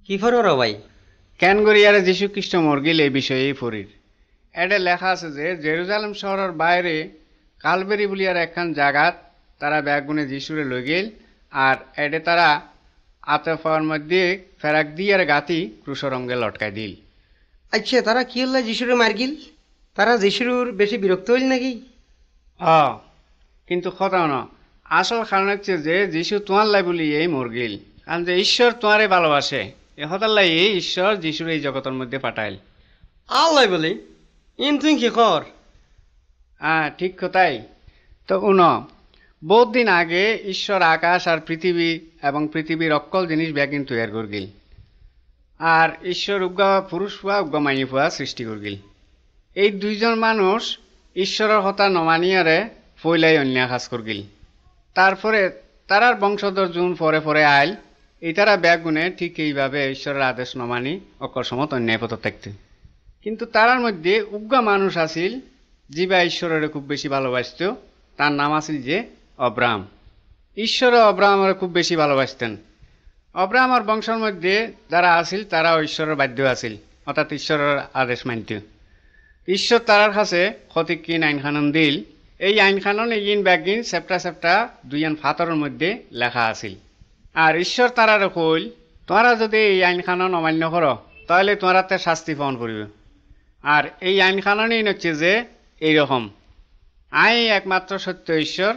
কি ফরর ভাই? কেন গরিয়ারে যীশু খ্রিস্ট মরগিল এই বিষয়ে ফরির এটা লেখা আছে যে জেরুজালেম শহরের বাইরে কালবেরি বলিয়ার একখান জায়গাত তারা ব্যাগুনে যিশুরে লই গেল আর এডে তারা আতফার মধ্যে ফেরাক দিয়ার গাতি ক্রুশরঙ্গে লটকাই দিল। আচ্ছা, তারা কি হল্লা যিশুরে মারগিল? তারা যিশুর বেশি বিরক্ত হইল নাকি? কিন্তু কথা ন, আসল কারণ হচ্ছে যে যিশু তোমার লাই বলি এই মরগিল, কারণ যে ঈশ্বর তোমারে ভালোবাসে এ হতার লাই এই ঈশ্বর যিশুর এই জগতের মধ্যে পাঠাইল। আল্লাহ বলি ইন তুই কি কর? ঠিক কথাই তো উন বহুত দিন আগে ঈশ্বর আকাশ আর পৃথিবী এবং পৃথিবীর অক্কল জিনিস ব্যাগিন তৈরি করগিল আর ঈশ্বর উগ্গা পুরুষ ফুয়া উগ্গা মাইনি ফুয়া সৃষ্টি করগিল। এই দুইজন মানুষ ঈশ্বরের হতা নমানিয়ারে ফইলাই অন্যায় কাজ করগিল। তারপরে তারার বংশধর জুন পরে পরে আইল এই তারা ব্যাগুনে ঠিক এইভাবে ঈশ্বরের আদেশ নমানি অকর সমত অন্যায় পথ থাকতে। কিন্তু তারার মধ্যে উগ্গা মানুষ আছিল যিবা ঈশ্বরের খুব বেশি ভালোবাসত, তার নাম আছিল যে অব্রাহাম। ঈশ্বর অব্রাহামের খুব বেশি ভালোবাসতেন। অব্রাহামের বংশের মধ্যে যারা আছিল তারা ঈশ্বরের বাধ্য আছিল, অর্থাৎ ঈশ্বরের আদেশ মানত। ঈশ্বর তারার কাছে ক্ষতিকিন আইনখানন দিল। এই আইনখানন ইন ব্যাগিন সেপ্টা সেপ্টা দুইয়ান ফাতরের মধ্যে লেখা আছিল। আর ঈশ্বর তারার কইল তোমরা যদি এই আইনখানন অমান্য করো তাহলে তোমরা তে শাস্তি পালন করিবে। আর এই আইনখাননই হচ্ছে যে এইরকম, আই একমাত্র সত্য ঈশ্বর,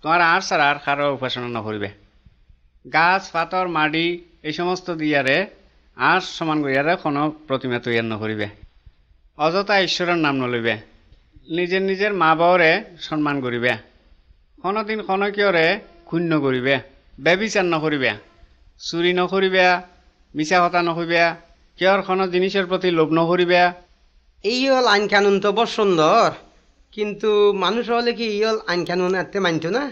তোমার আর ছাড়া আর কারো উপাসনা নকরিবে। গাছ পাথর মাটি এই সমস্ত দিয়ারে আর সমান করিয়ারে কোনো প্রতিমা তৈরি নকরিবে। অযথা ঈশ্বরের নাম নলইবে। নিজের নিজের মা বাবারে সম্মান করিবে। কোনোদিন ক্ষণকীয়রে ক্ষুণ্ণ করিবে। ব্যবিচার নকরিবে, চুরি নকরিবে, মিছা কথা নকইবে, কেউর কোনো জিনিসের প্রতি লোভ নকরিবে। এই হল আইন কানুন তো বড় সুন্দর, কিন্তু মানুষ হলে কি এই হল আইন কানুন এতে মানত না?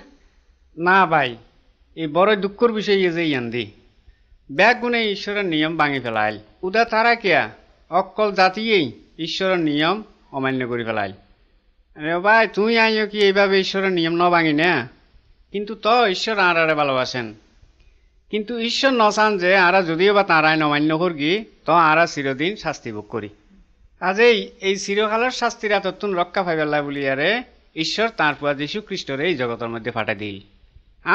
না ভাই, এই বড় দুঃখর বিষয় যে ইয়ান্দি ব্যাগ গুণে ঈশ্বরের নিয়ম ভাঙি ফেলাইল। উদা তারা কিয়া অকল জাতিয়েই ঈশ্বরের নিয়ম অমান্য করে ফেলাইল। আরে ভাই, তুই আইও কি এইভাবে ঈশ্বরের নিয়ম ন ভাঙি না? কিন্তু তো ঈশ্বর আড়ারে ভালোবাসেন। কিন্তু ঈশ্বর নচান যে আরা যদিও বা তাঁরাই নমান্য করগি তো আরা চিরদিন শাস্তি ভোগ করি। কাজেই এই চিরকালের শাস্তির আতত্তুন রক্ষা পাইবেলা বলিয়ারে ঈশ্বর তাঁর পুয়া যীশু খ্রিস্টরে এই জগতের মধ্যে ফাটাই দিল।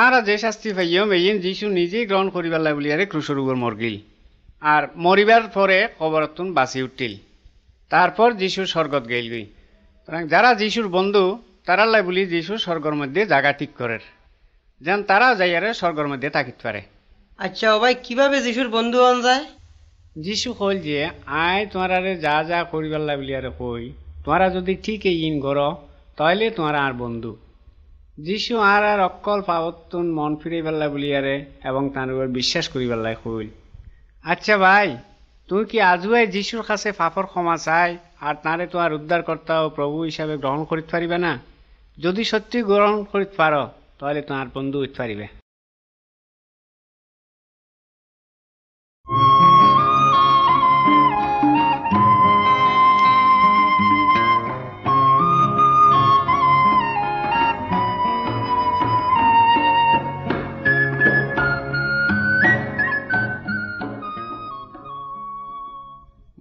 আর যে শাস্তি পাইম এইন যীশু নিজেই গ্রহণ করিবেলা বলিয়ারে ক্রুশের উপর মরগিল আর মরিবার পরে কবরতুন বাঁচি উঠিল। তারপর যীশু স্বর্গত গেলগি। যারা যীশুর বন্ধু তারালাই বলি যীশু স্বর্গের মধ্যে জায়গা ঠিক করেন, যেন তারা যাইয়ারে স্বর্গের মধ্যে থাকিতে পারে। আচ্ছা ভাই, কিভাবে যিশুর বন্ধু হন যায়? যীশু কইল যে আয় তোমারে যা যা করিবেলা বলিয়ারে কই, তোমরা যদি ঠিক ইন করো তাহলে তোমরা আর বন্ধু। যীশু আর অক্কল পাওয়াতুন মন ফিরে পেলা বলিয়ারে এবং তার উপর বিশ্বাস করি পেলাই কইল। আচ্ছা ভাই, তুই কি আজুয়াই যীশুর কাছে পাপর ক্ষমা চাই আর তাঁরে তোমার উদ্ধারকর্তা ও প্রভু হিসাবে গ্রহণ করিতে পারিবে না? যদি সত্যি গ্রহণ করিতে পারো তাহলে তোমার বন্ধু হইতে পারিবে।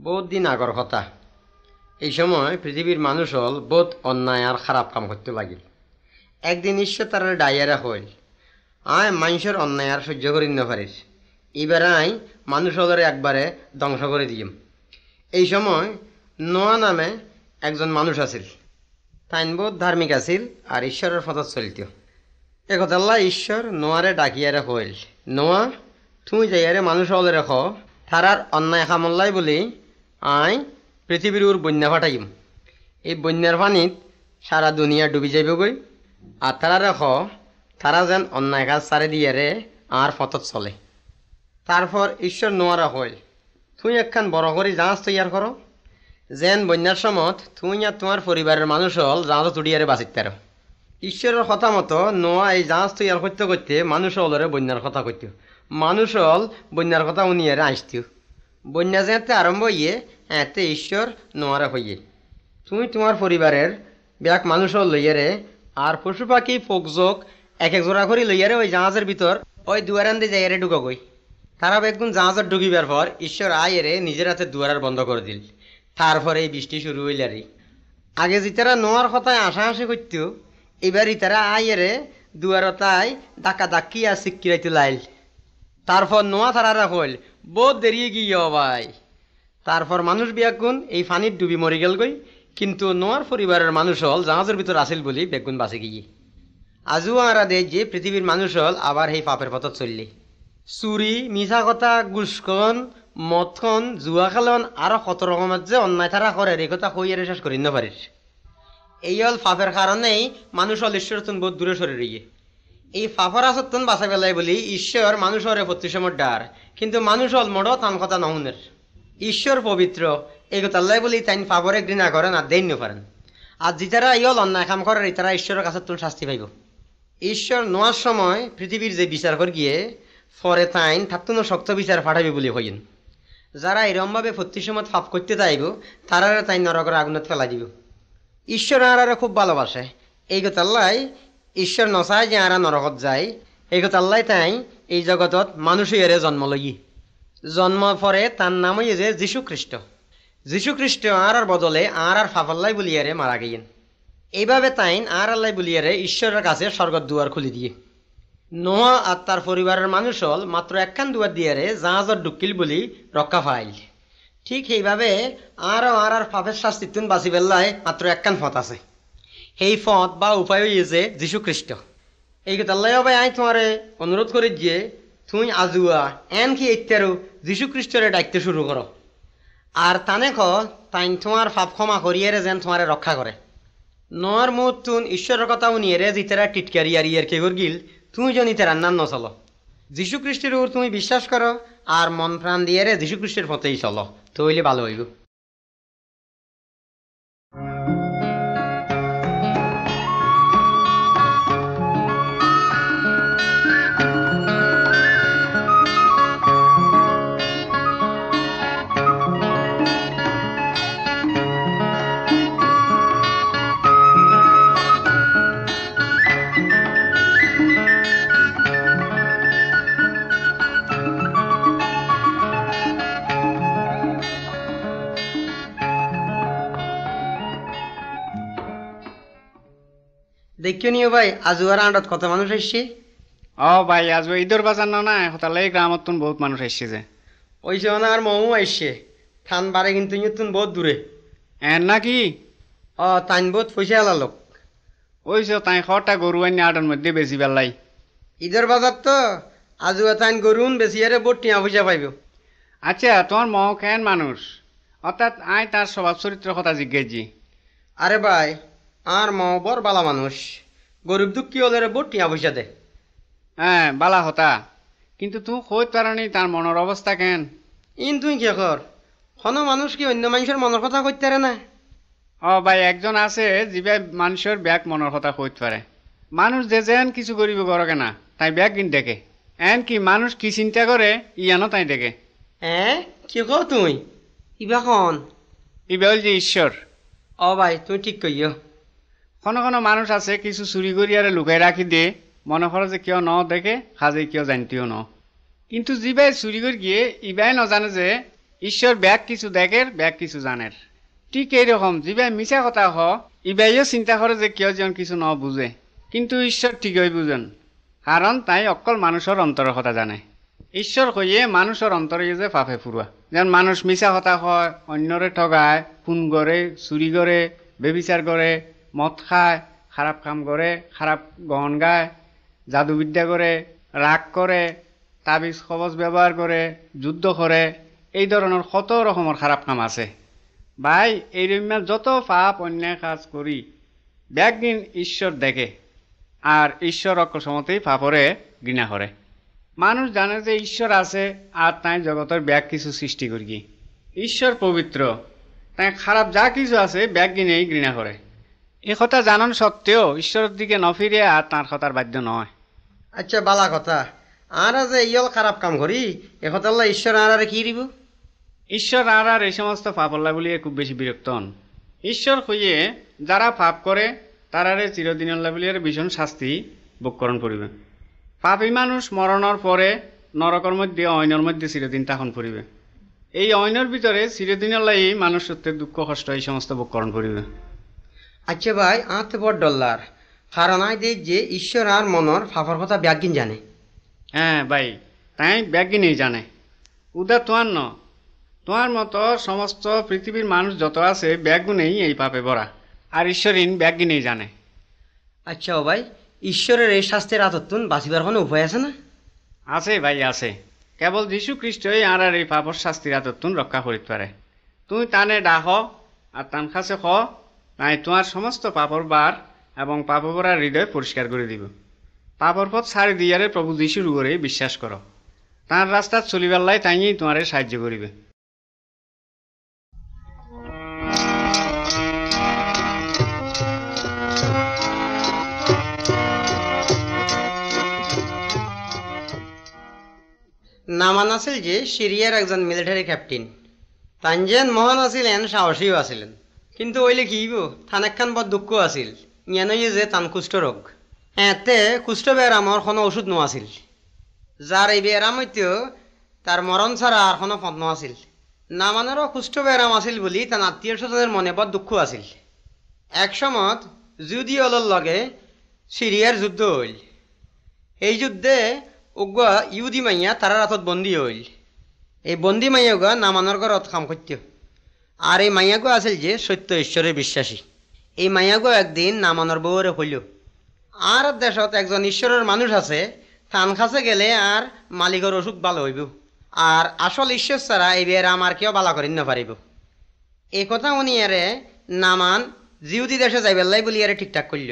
বহুত দিন আগর কথা, এই সময় পৃথিবীর মানুষ হল বহুত অন্যায় আর খারাপ কাম করতে লাগিল। একদিন ঈশ্বর তার ডাইয়ারা হইল, আয় মানুষের অন্যায় আর সহ্য করি না পারিস, এবার আই মানুষ হলের একবারে ধ্বংস করে দিম। এই সময় নোয়া নামে একজন মানুষ আছিল। তাইন বহুত ধার্মিক আছিল আর ঈশ্বরের পথত চলিত। একথাল্লা ঈশ্বর নোয়ারে ডাকিয়ারে হইল, নোয়া তুমি যাইয়ারে মানুষ হলে রেখ, তারার অন্যায় খামল্লাই বলি আই পৃথিবীর উপর বন্যা ফাটাইম। এই বন্যার পানিত সারা দুনিয়া ডুবি যাইবগৈ, আর তারা রেখ তারা যেন অন্যায় কাজ ছাড়ে দিয়ারে আর পথত চলে। তারপর ঈশ্বর নোয়ারা হইল, তুই একখান বড় করে জাহাজ তৈয়ার করো, যেন বন্যার সময় তুই আর তোমার পরিবারের মানুষ হল জাহাজ তুড়িয়ারে বাঁচিত পারো। ঈশ্বরের কথা মতো নোয়া এই জাহাজ তৈয়ার করতে করতে মানুষ হলরে বন্যার কথা কইত। মানুষ হল বন্যার কথা উনিয়ারে আসতিও। বন্যা যেতে আরম্ভ হইয়ে এতে ঈশ্বর নোয়ারা হইয়ে, তুমি তোমার পরিবারের ব্যাক মানুষ লইয়ারে আর পশু পাখি ফোকজোক এক এক জোড়া করে লইয়ারে ওই জাহাজের ভিতর ওই দুয়ারান দিয়ে যাইয়ারে ঢুকা গই। তারা বেগুন জাহাজত ঢুকিবার পর ঈশ্বর আয়েরে নিজের হাতে দুয়ার বন্ধ করে দিল। তারপরে এই বৃষ্টি শুরু হইল। আর আগে যেতারা নোয়ার কথায় হাসাহাসি করত, এবার ইতারা আয়েরে দুয়ারতায় ডাকা ডাকি আর সিক্কিরাইতে লাইল। তারপর নোয়া তারারা হইল বহুত দেরিয়ে গিয়ে ভাই। তারপর মানুষ বেগুন এই ফানির ডুবি মরি গেল গই, কিন্তু নোয়ার পরিবারের মানুষ হল জাহাজের ভিতর আসিল বলি বেগুন বাঁচে গিয়ে। আজও আরা দেয় যে পৃথিবীর মানুষ হল আবার এই পাপের পথত চললে। চুরি, মিছা কথা, ঘুষখন, মদখন, জুয়া খেলন আরো কত রকমের যে অন্যায় তারা করে এই কথা কইয়ারে শেষ করি না পারিস। এই হল পাপের কারণেই মানুষ হল ঈশ্বর তুন বহুত দূরে সরে রইয়ে। এই পাপর আসতন বাঁচা পেলাই বলি ঈশ্বর মানুষ হরে প্রতিসময় ডার, কিন্তু মানুষ হল মোড় তান কথা নহুনের। ঈশ্বর পবিত্র, এই কথা বলি তাই পাপরে ঘৃণা করেন আর দেন পারেন। আর যেতারা ইয়ল অন্যায় কাম করে তারা ঈশ্বরের কাছে তুন শাস্তি পাইব। ঈশ্বর নোয়ার সময় পৃথিবীর যে বিচার কর গিয়ে পরে তাইন থাকতুন শক্ত বিচার ফাটাবি বলি হইন। যারা এরমভাবে প্রতিসময় পাপ করতে চাইব তারা তাই নরকের আগুনত ফেলা দিব। ঈশ্বর আরা খুব ভালোবাসে, এই কথাল্লাই ঈশ্বর নচায় যে আরা নরকত যায়। এই কথাল্লাই তাই এই জগতত মানুষই এরে জন্ম লই। জন্ম পরে তার নাম হইয়ে যে যীশু খ্রিস্ট। যীশু খ্রিস্ট আর বদলে আর ফাফাল্লাই বলিয়ারে মারা গেয়েন। এইভাবে তাইন আর আল্লাহ বলিয়ারে ঈশ্বরের কাছে স্বর্গের দুয়ার খুলি দিয়ে। নোয়া আর তার পরিবারের মানুষ হল মাত্র একখান দুয়ার দিয়ারে জাহাজত ঢুকিল বলি রক্ষা পাইল। ঠিক সেইভাবে আর পাপের শাস্তি তুন বাঁচি পেল্লায় মাত্র একখান পথ আছে। সেই পথ বা উপায় হইয়েছে যীশু খ্রিস্ট। এই কথা আল্লাহ ভাই আই তোমারে অনুরোধ করি যে তুই আজুয়া এন কি ইত্যারু যীশু খ্রিস্টরে ডাকতে শুরু করো। আর তানে তাই তোমার পাপ ক্ষমা করিয়ারে যেন তোমারে রক্ষা করে। নোয়ার মুখ তুন ঈশ্বরের কথা উনিয়ে জিতেরা টিটকারি আর ইয়ার কে গিল তুমি যদি তেরার নাম নচলো। যীশু খ্রিস্টের উপর তুমি বিশ্বাস করো আর মন প্রাণ দিয়ে যীশু খ্রিস্টের পথেই চলো, তো হইলে ভালো হইব। দেখিও নিও ভাই আজুয়ার আন্ডত কত মানুষ আসছে। ভাই আজ ঈদের বাজার না হতালে গ্রামত বহুত মানুষ আসছে যে ওই সে আর মৌ আসছে। থান বারে কিন্তু তুন বহুত দূরে এন নাকি তাইন বহুত পয়সা আলা লোক। ওই যে তাই খটা গরু আনি আটার মধ্যে বেশি বেলাই ঈদের বাজার তো আজুয়া তাইন গরুন বেশি আরে বহুত টিয়া পয়সা পাইব। আচ্ছা তোমার মহ কেন মানুষ, অর্থাৎ আই তার স্বভাব চরিত্র কথা জিজ্ঞেসি। আরে ভাই আর মৌ বর বালা মানুষ, গরিব দুঃখী হলে বহুত টিয়া পয়সা দে। হ্যাঁ বালা হতা, কিন্তু তুই কই পারানি তার মনের অবস্থা কেন। ইন তুই কে কর কোনো মানুষ কি অন্য মানুষের মনের কথা কইতে পারে না। ভাই একজন আছে যিবাই মানুষের ব্যাগ মনের কথা কইতে পারে। মানুষ যে যেন কিছু করিব করে কেনা তাই ব্যাগ কিন দেখে, এন কি মানুষ কি চিন্তা করে ইয়ানো তাই দেখে। কি কও তুই ইবা কন? ইবা হল যে ঈশ্বর। ভাই তুই ঠিক কইও। কোনো মানুষ আছে কিছু চুরি করি আর লুকাই রাখি দিয়ে মনে করে যে কেউ ন দেখে সাজে কেউ জানতেও ন, কিন্তু যিবাই চুরি করে গিয়ে ইবাই নজানে যে ঈশ্বর ব্যাগ কিছু দেখের ব্যাগ কিছু জানের। ঠিক এইরকম যিবাই মিছা কথা ইবাইও চিন্তা করে যে কেউ যেন কিছু ন বুঝে, কিন্তু ঈশ্বর ঠিকই বুঝেন, কারণ তাই অকল মানুষের অন্তরের কথা জানে। ঈশ্বর কইয়ে মানুষের অন্তরে যে পাপে ফুরুয়া, যেন মানুষ মিছা কথা হয়, অন্যরে ঠগায়, খুন করে, চুরি করে, বেবিচার করে, মদ খায়, খারাপ কাম করে, খারাপ গহন গায়, জাদুবিদ্যা করে, রাগ করে, তাবিজ কবজ ব্যবহার করে, যুদ্ধ করে, এই ধরনের কত রকমের খারাপ কাম আছে। ভাই এই রকমের যত পাপ অন্যায় কাজ করি ব্যাগদিন ঈশ্বর দেখে, আর ঈশ্বর অকসমতেই পাপরে ঘৃণা করে। মানুষ জানে যে ঈশ্বর আছে আর তাই জগতের ব্যাগ কিছু সৃষ্টি করি। ঈশ্বর পবিত্র, তাই খারাপ যা কিছু আছে ব্যাগ গিনেই ঘৃণা করে। এই কথা জানান সত্ত্বেও ঈশ্বরের দিকে নফিরে আর তাঁর কথার বাধ্য নয়। আচ্ছা বালা কথা, আর যে ইয়ল খারাপ কাম করি এ কথা ঈশ্বর আর কি দিব? ঈশ্বর আর এই সমস্ত পাপল্লা বলিয়ে খুব বেশি বিরক্ত হন। ঈশ্বর হইয়ে যারা পাপ করে তারারে চিরদিন বলিয়ে ভীষণ শাস্তি ভোগ করণ করিবে। পাপী মানুষ মরণের পরে নরকর মধ্যে অইনের মধ্যে চিরদিন তাহন পড়িবে। এই অইনের ভিতরে চিরদিনের লাই মানুষ সত্যের দুঃখ কষ্ট এই সমস্ত ভোগকরণ করিবে। আচ্ছা ভাই আতে বড় ডল্লার কারণ আই দেখ যে ঈশ্বর আর মনর ফাফার কথা ব্যাগিন জানে। হ্যাঁ ভাই, তাই ব্যাগি নেই জানে। উদা তোমার ন, তোমার মতো সমস্ত পৃথিবীর মানুষ যত আছে ব্যাগু নেই এই পাপে ভরা, আর ঈশ্বরিন ব্যাগি নেই জানে। আচ্ছা ও ভাই, ঈশ্বরের এই শাস্তির আতত্তুন বাঁচিবার কোনো উপায় আছে না? আছে ভাই আছে, কেবল যীশু খ্রিস্টই আর এই পাপর শাস্তির আতত্তুন রক্ষা করিতে পারে। তুমি তানে ডাহ আর তান কাছে খ, তাই তোমার সমস্ত পাপর বার এবং পাপভরা হৃদয় পরিষ্কার করে দিব। পাপর পথ ছাড়ি দিয়ারে প্রভু যীশুর উপরে বিশ্বাস করো, তার রাস্তা চলিবার লাই তাই তোমারে সাহায্য করিবে। নামান আছিল যে সিরিয়ার একজন মিলিটারি ক্যাপ্টেন। তানজেন মহান আছিলেন, সাহসীও আছিলেন, কিন্তু ওইলে কি থানেকখান বড় দুঃখ আছিল ইয়ানই যে তান কুষ্ঠরোগ। এতে কুষ্ঠ ব্যারামর কোনো ওষুধ নো আছিল। যার এই ব্যারাম হইতেও তার মরণ ছাড়া আর কোনো পথ নো আছিল। নামানেরও কুষ্ঠ ব্যারাম আছিল বলি তার আত্মীয় স্বজনের মনে বড় দুঃখ আছিল। এক সময়ত যুদিওলর লগে সিরিয়ার যুদ্ধ হইল। এই যুদ্ধে উগুয়া ইহুদি মাইয়া তারা রাতত বন্দী হইল। এই বন্দী মাইয়াগুয়া নামানোর ঘরত কাম করত। আর এই মাইয়াগো আছিল যে সত্য ঈশ্বরে বিশ্বাসী। এই মাইয়াগো একদিন নামানোর বউরে হইল, আর দেশত একজন ঈশ্বরের মানুষ আছে, থান কাছে গেলে আর মালিকের অসুখ ভালো হইব, আর আসল ঈশ্বর ছাড়া এই বিয়ের আমার কেউ বালা করিন না পারিব। এই কথা উনিয়ারে নামান জিউদি দেশে যাইবেলাই বলি আরে ঠিকঠাক করল।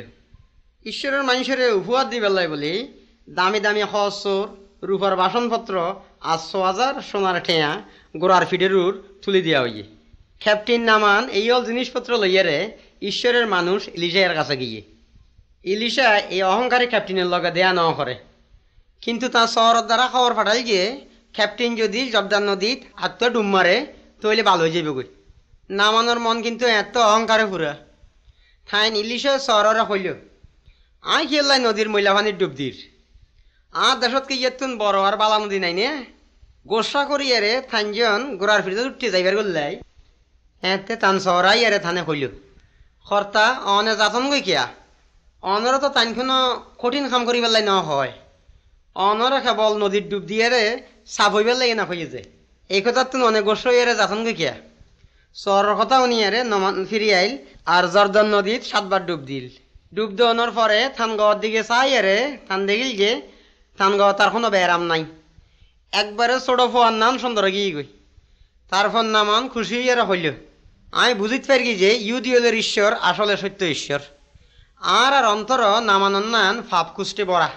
ঈশ্বরের মানুষের উপহার দিবেলাই বলি দামি দামি খসর রূপার বাসনপত্র আর ৬,০০০ সোনার ঠেয়া গোড়ার ফিডেরুর তুলি দিয়া হইয়ে। ক্যাপ্টেন নামান এই অল জিনিসপত্র লইয়ারে ঈশ্বরের মানুষ ইলিশার কাছে গিয়ে। ইলিশা এই অহংকারী ক্যাপ্টেনের লগে দেয়া ন করে, কিন্তু তার শহরের দ্বারা খবর পাঠাই গিয়ে ক্যাপ্টেন যদি জর্দান নদীত আত্ম ডুব মারে তৈলে ভালো হয়ে যাবে গই। নামানোর মন কিন্তু এত অহংকারে পুরা। থাইন ইলিশা শহরে হইল আই খেললাই নদীর ময়লা পানির ডুব দির। আর দেশত কি ইয়েতুন বড় আর বালা নদী নাই নে, গোসা করিয়ারে থানজন গোড়ার ফিরে উঠতে যাইবার গল্লাই এতে তান শহরাই আরে থানে হইল। কর্তা অনে যাতন গই কিয়া অনর তো তানখনো কঠিন কাম করি পেলাই ন হয়, অনরে কেবল নদীর ডুব দিয়ারে সাফ হইবার লাগে না হইয়ে যে এই কথা তুন অনেক গোস হইয়ারে যাতন গই কিয়া। শহরের কথা উনিয়ারে নমান ফিরি আইল আর জর্দান নদীত ৭ বার ডুব দিল। ডুব দেওয়ানোর পরে থানগাঁওয়ার দিকে চাই আরে থান দেখিল যে থানগাঁও তার কোনো ব্যারাম নাই। একবারে ছোট ফোয়ার নাম সুন্দর গিয়ে গই। তারপর নামান খুশি হইয়ারে হইল আমি বুঝিতে পারি যে ইউদিওলের ঈশ্বর আসলে সত্য ঈশ্বর। আর আর অন্তর নামানন নান ফাপ কুষ্টে বড়া।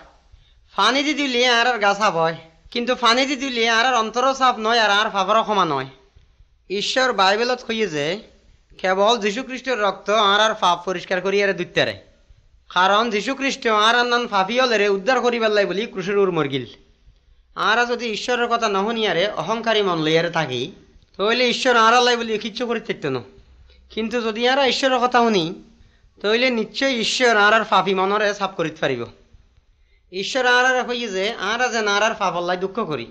ফানি দি দিলে আর আর গা সাপ হয়, কিন্তু ফানি দি দিলে আর আর অন্তরও সাপ নয় আর ফাপারও ক্ষমা নয়। ঈশ্বর বাইবেলত কইয়ে যে কেবল যীশুখ্রিস্টের রক্ত আর ফাপ পরিষ্কার করিয়ারে দুইতারে, কারণ যীশুখ্রিস্ট আর নান ফাপি হলেরে উদ্ধার করিবার লাই বলি ক্রুশের উর মরগিল। আর যদি ঈশ্বরের কথা নহনিয়ারে অহংকারী মন লইয়ারে থাকি তাহলে ঈশ্বর আর লাই বলি কিচ্ছু করি থাকতো না। কিন্তু যদি আর ঈশ্বরের কথা শুনি তাহলে নিশ্চয় ঈশ্বর আর ফাপি মনরে সাফ করিতে পারিব। ঈশ্বর আর কইয়ে যে আর যেন আর ফাপল্লাই দুঃখ করি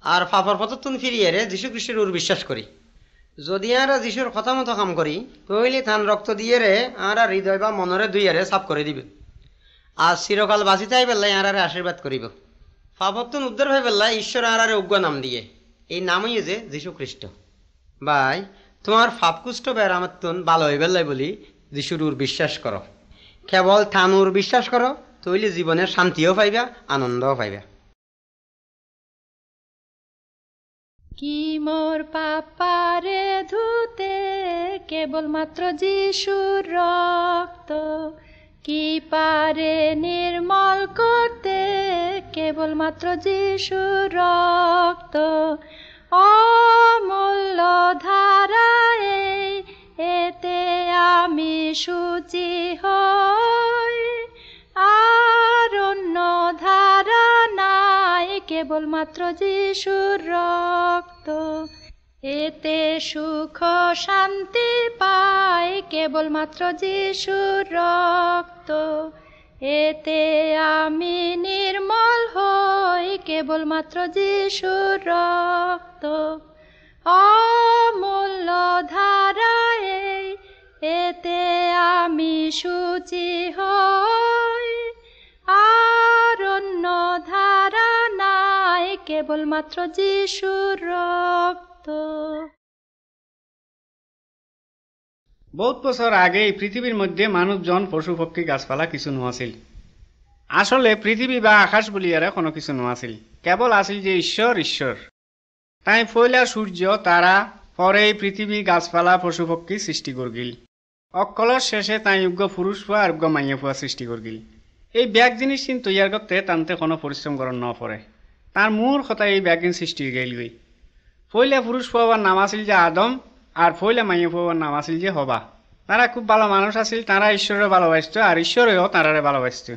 আর ফাপর পথতুন ফিরিয়ারে যীশুখ্রিস্টের উর বিশ্বাস করি। যদি আর যিশুর কথা মতো কাম করি তাহলে থান রক্ত দিয়েরে আর হৃদয় বা মনরে দুইয়ারে সাফ করে দিবে, আর চিরকাল বাঁচিতে আই পেলাই আর আশীর্বাদ করিব। ফাপতুন উদ্ধার হয়ে পেলাই ঈশ্বর আর উগ্র নাম দিয়ে, এই নামই যে যীশুখ্রিস্ট। ভাই তোমার ফাপকুষ্ঠ ব্যারামতুন ভালো হয়ে পেলাই বলি যিশুর উর বিশ্বাস করো, কেবল থানুর বিশ্বাস করো তৈলে জীবনে শান্তিও পাইবা আনন্দও পাইবা। কি মোর পাপারে ধুতে কেবলমাত্র যিশুর রক্ত, কি পারে নির্মল করতে কেবলমাত্র যিশুর রক্ত। অমূল্য ধারায় এতে আমি শুচি হই, আর অন্য ধারা নাই কেবলমাত্র যিশুর রক্ত। এতে সুখ শান্তি পাই কেবলমাত্র যিশুর রক্ত, এতে আমি নির্মল হই কেবলমাত্র যিশুর রক্ত। অমূল্য ধারায় এতে আমি শুচি হই, আর অন্য ধারা নাই, কেবলমাত্র যিশুর রক্ত। বহুত বছর আগে এই পৃথিবীর মধ্যে মানুষজন পশু পক্ষী গাছপালা কিছু নোয়াছিল। আসলে পৃথিবী বা আকাশ বলিয়ারে কোনো কিছু নোয়াছিল, কেবল আছিল যে ঈশ্বর ঈশ্বর। তাই পয়লা সূর্য তারা, পরে এই পৃথিবী গাছপালা পশু পক্ষী সৃষ্টি করগিল। অকলর শেষে তাই যোগ্য পুরুষ ফুয়া আর যোগ্য মাইয়া ফুয়া সৃষ্টি করগিল। এই ব্যাগ জিনিস কিন্তু তৈয়ার করতে টানতে কোনো পরিশ্রম করার ন পড়ে। তার মূল কথা এই ব্যাগিন সৃষ্টি গেলগই। পয়লা পুরুষ ফুয়াবার নাম আছিল যে আদম, আর পয়লা মাইয়া ফুয়াবার নাম আছিল যে হবা। তারা খুব ভালো মানুষ আছিল, তারা ঈশ্বরের ভালোবাসত আর ঈশ্বরেও তারারে ভালোবাসত।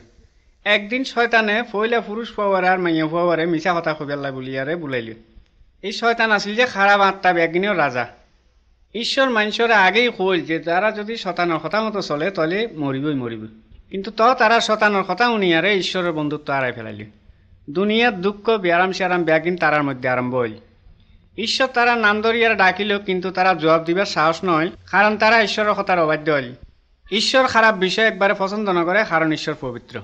একদিন শয়তানে পয়লা পুরুষ ফুয়াবার আর মাইয়া ফুয়াবারে মিছা কথা কবিয়াল্লা বলিয়ারে বুলাইল। এই শয়তান আছিল যে খারাপ আত্মা ব্যাগিনীয় রাজা। ঈশ্বর মানুষরে আগেই কইল যে তারা যদি শতানের কথা মতো চলে তাহলে মরিবই মরিব, কিন্তু তারা শতানের কথা উনিয়ারে ঈশ্বরের বন্ধুত্ব হারাই ফেলাইল। দুনিয়ার দুঃখ ব্যারাম শ্যারাম ব্যাগিন তারার মধ্যে আরম্ভ হইল। ঈশ্বর তারা নাম ধরিয়ার ডাকিল, কিন্তু তারা জবাব দিবার সাহস নয়, কারণ তারা ঈশ্বরের কথার অবাধ্য হইল। ঈশ্বর খারাপ বিষয় একবারে পছন্দ না করে, কারণ ঈশ্বর পবিত্র।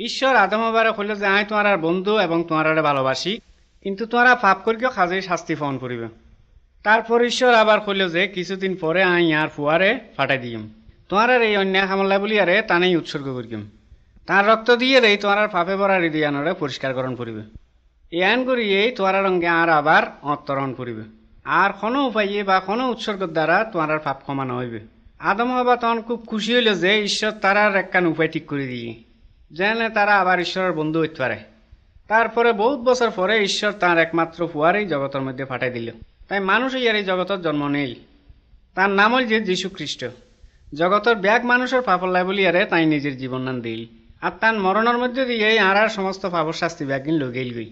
ঈশ্বর আদমবারে কইল যে আমি তোমার বন্ধু এবং তোমার ভালোবাসি, কিন্তু তোমরা পাপ করিও কাজেই শাস্তি পালন করিবে। তারপর ঈশ্বর আবার কইল যে কিছুদিন পরে আই আর ফুয়ারে ফাটাই দিম, তোমার এই অন্যায় হামলা বলিয়ারে তানেই উৎসর্গ করিম। তার রক্ত দিয়ে রে তোমার পাপে ভরা হৃদয়ানরে পরিষ্কারকরণ করিবে। এই আইন করিয়েই তোমার রঙে আর আবার অন্তরণ করিবে, আর কোনো উপায়ে বা কোনো উৎসর্গের দ্বারা তোমার পাপ কমানো হইবে। আদম হবা তখন খুব খুশি হইল যে ঈশ্বর তারার একখান উপায় ঠিক করে দিয়ে, যেন তারা আবার ঈশ্বরের বন্ধু হইতে পারে। তারপরে বহুত বছর পরে ঈশ্বর তার একমাত্র ফুয়ারেই জগতের মধ্যে পাঠাই দিল। তাই মানুষ ইয়ার এই জগতের জন্ম নেই। তার নাম হল যে যীশু খ্রিস্ট। জগতের ব্যাগ মানুষের পাপল্লায় বলিয়ারে তাই নিজের জীবন নাম দিল, আর তার মরণের মধ্যে দিয়ে আর সমস্ত পাপর শাস্তি ব্যাগিন লগেইল গই।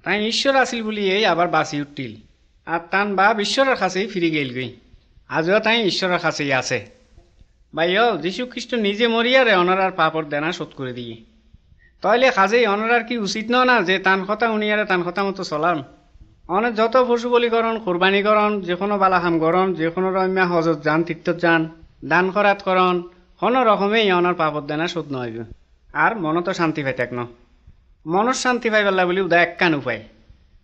তাই ঈশ্বর আসিল বলিয়েই আবার বাঁচি উঠিল, আর তান বাপ ঈশ্বরের কাছেই ফিরে গেল গই। আজও তাই ঈশ্বরের কাছেই আছে। ভাইও যীশু খ্রিস্ট নিজে মরিয়ারে অনারার পাপর দেনা শোধ করে দিয়ে, তাইলে কাজেই অনারার কি উচিত না যে তান কথা উনিয়ারে তান কথা মতো চলাম। অনেক যত পশু বলিকরণ, কোরবানিকরণ, যে কোনো বালাহাম করণ, যে কোনো রম্যা হজত যান, তীর্থত যান, দান খরাত করণ, কোনো রকমেই অনার পাপর দেনা শোধ নইব। আর মনত শান্তি পাই থাক ন, মনের শান্তি পাইবেলা বলি উদা একখান উপায়,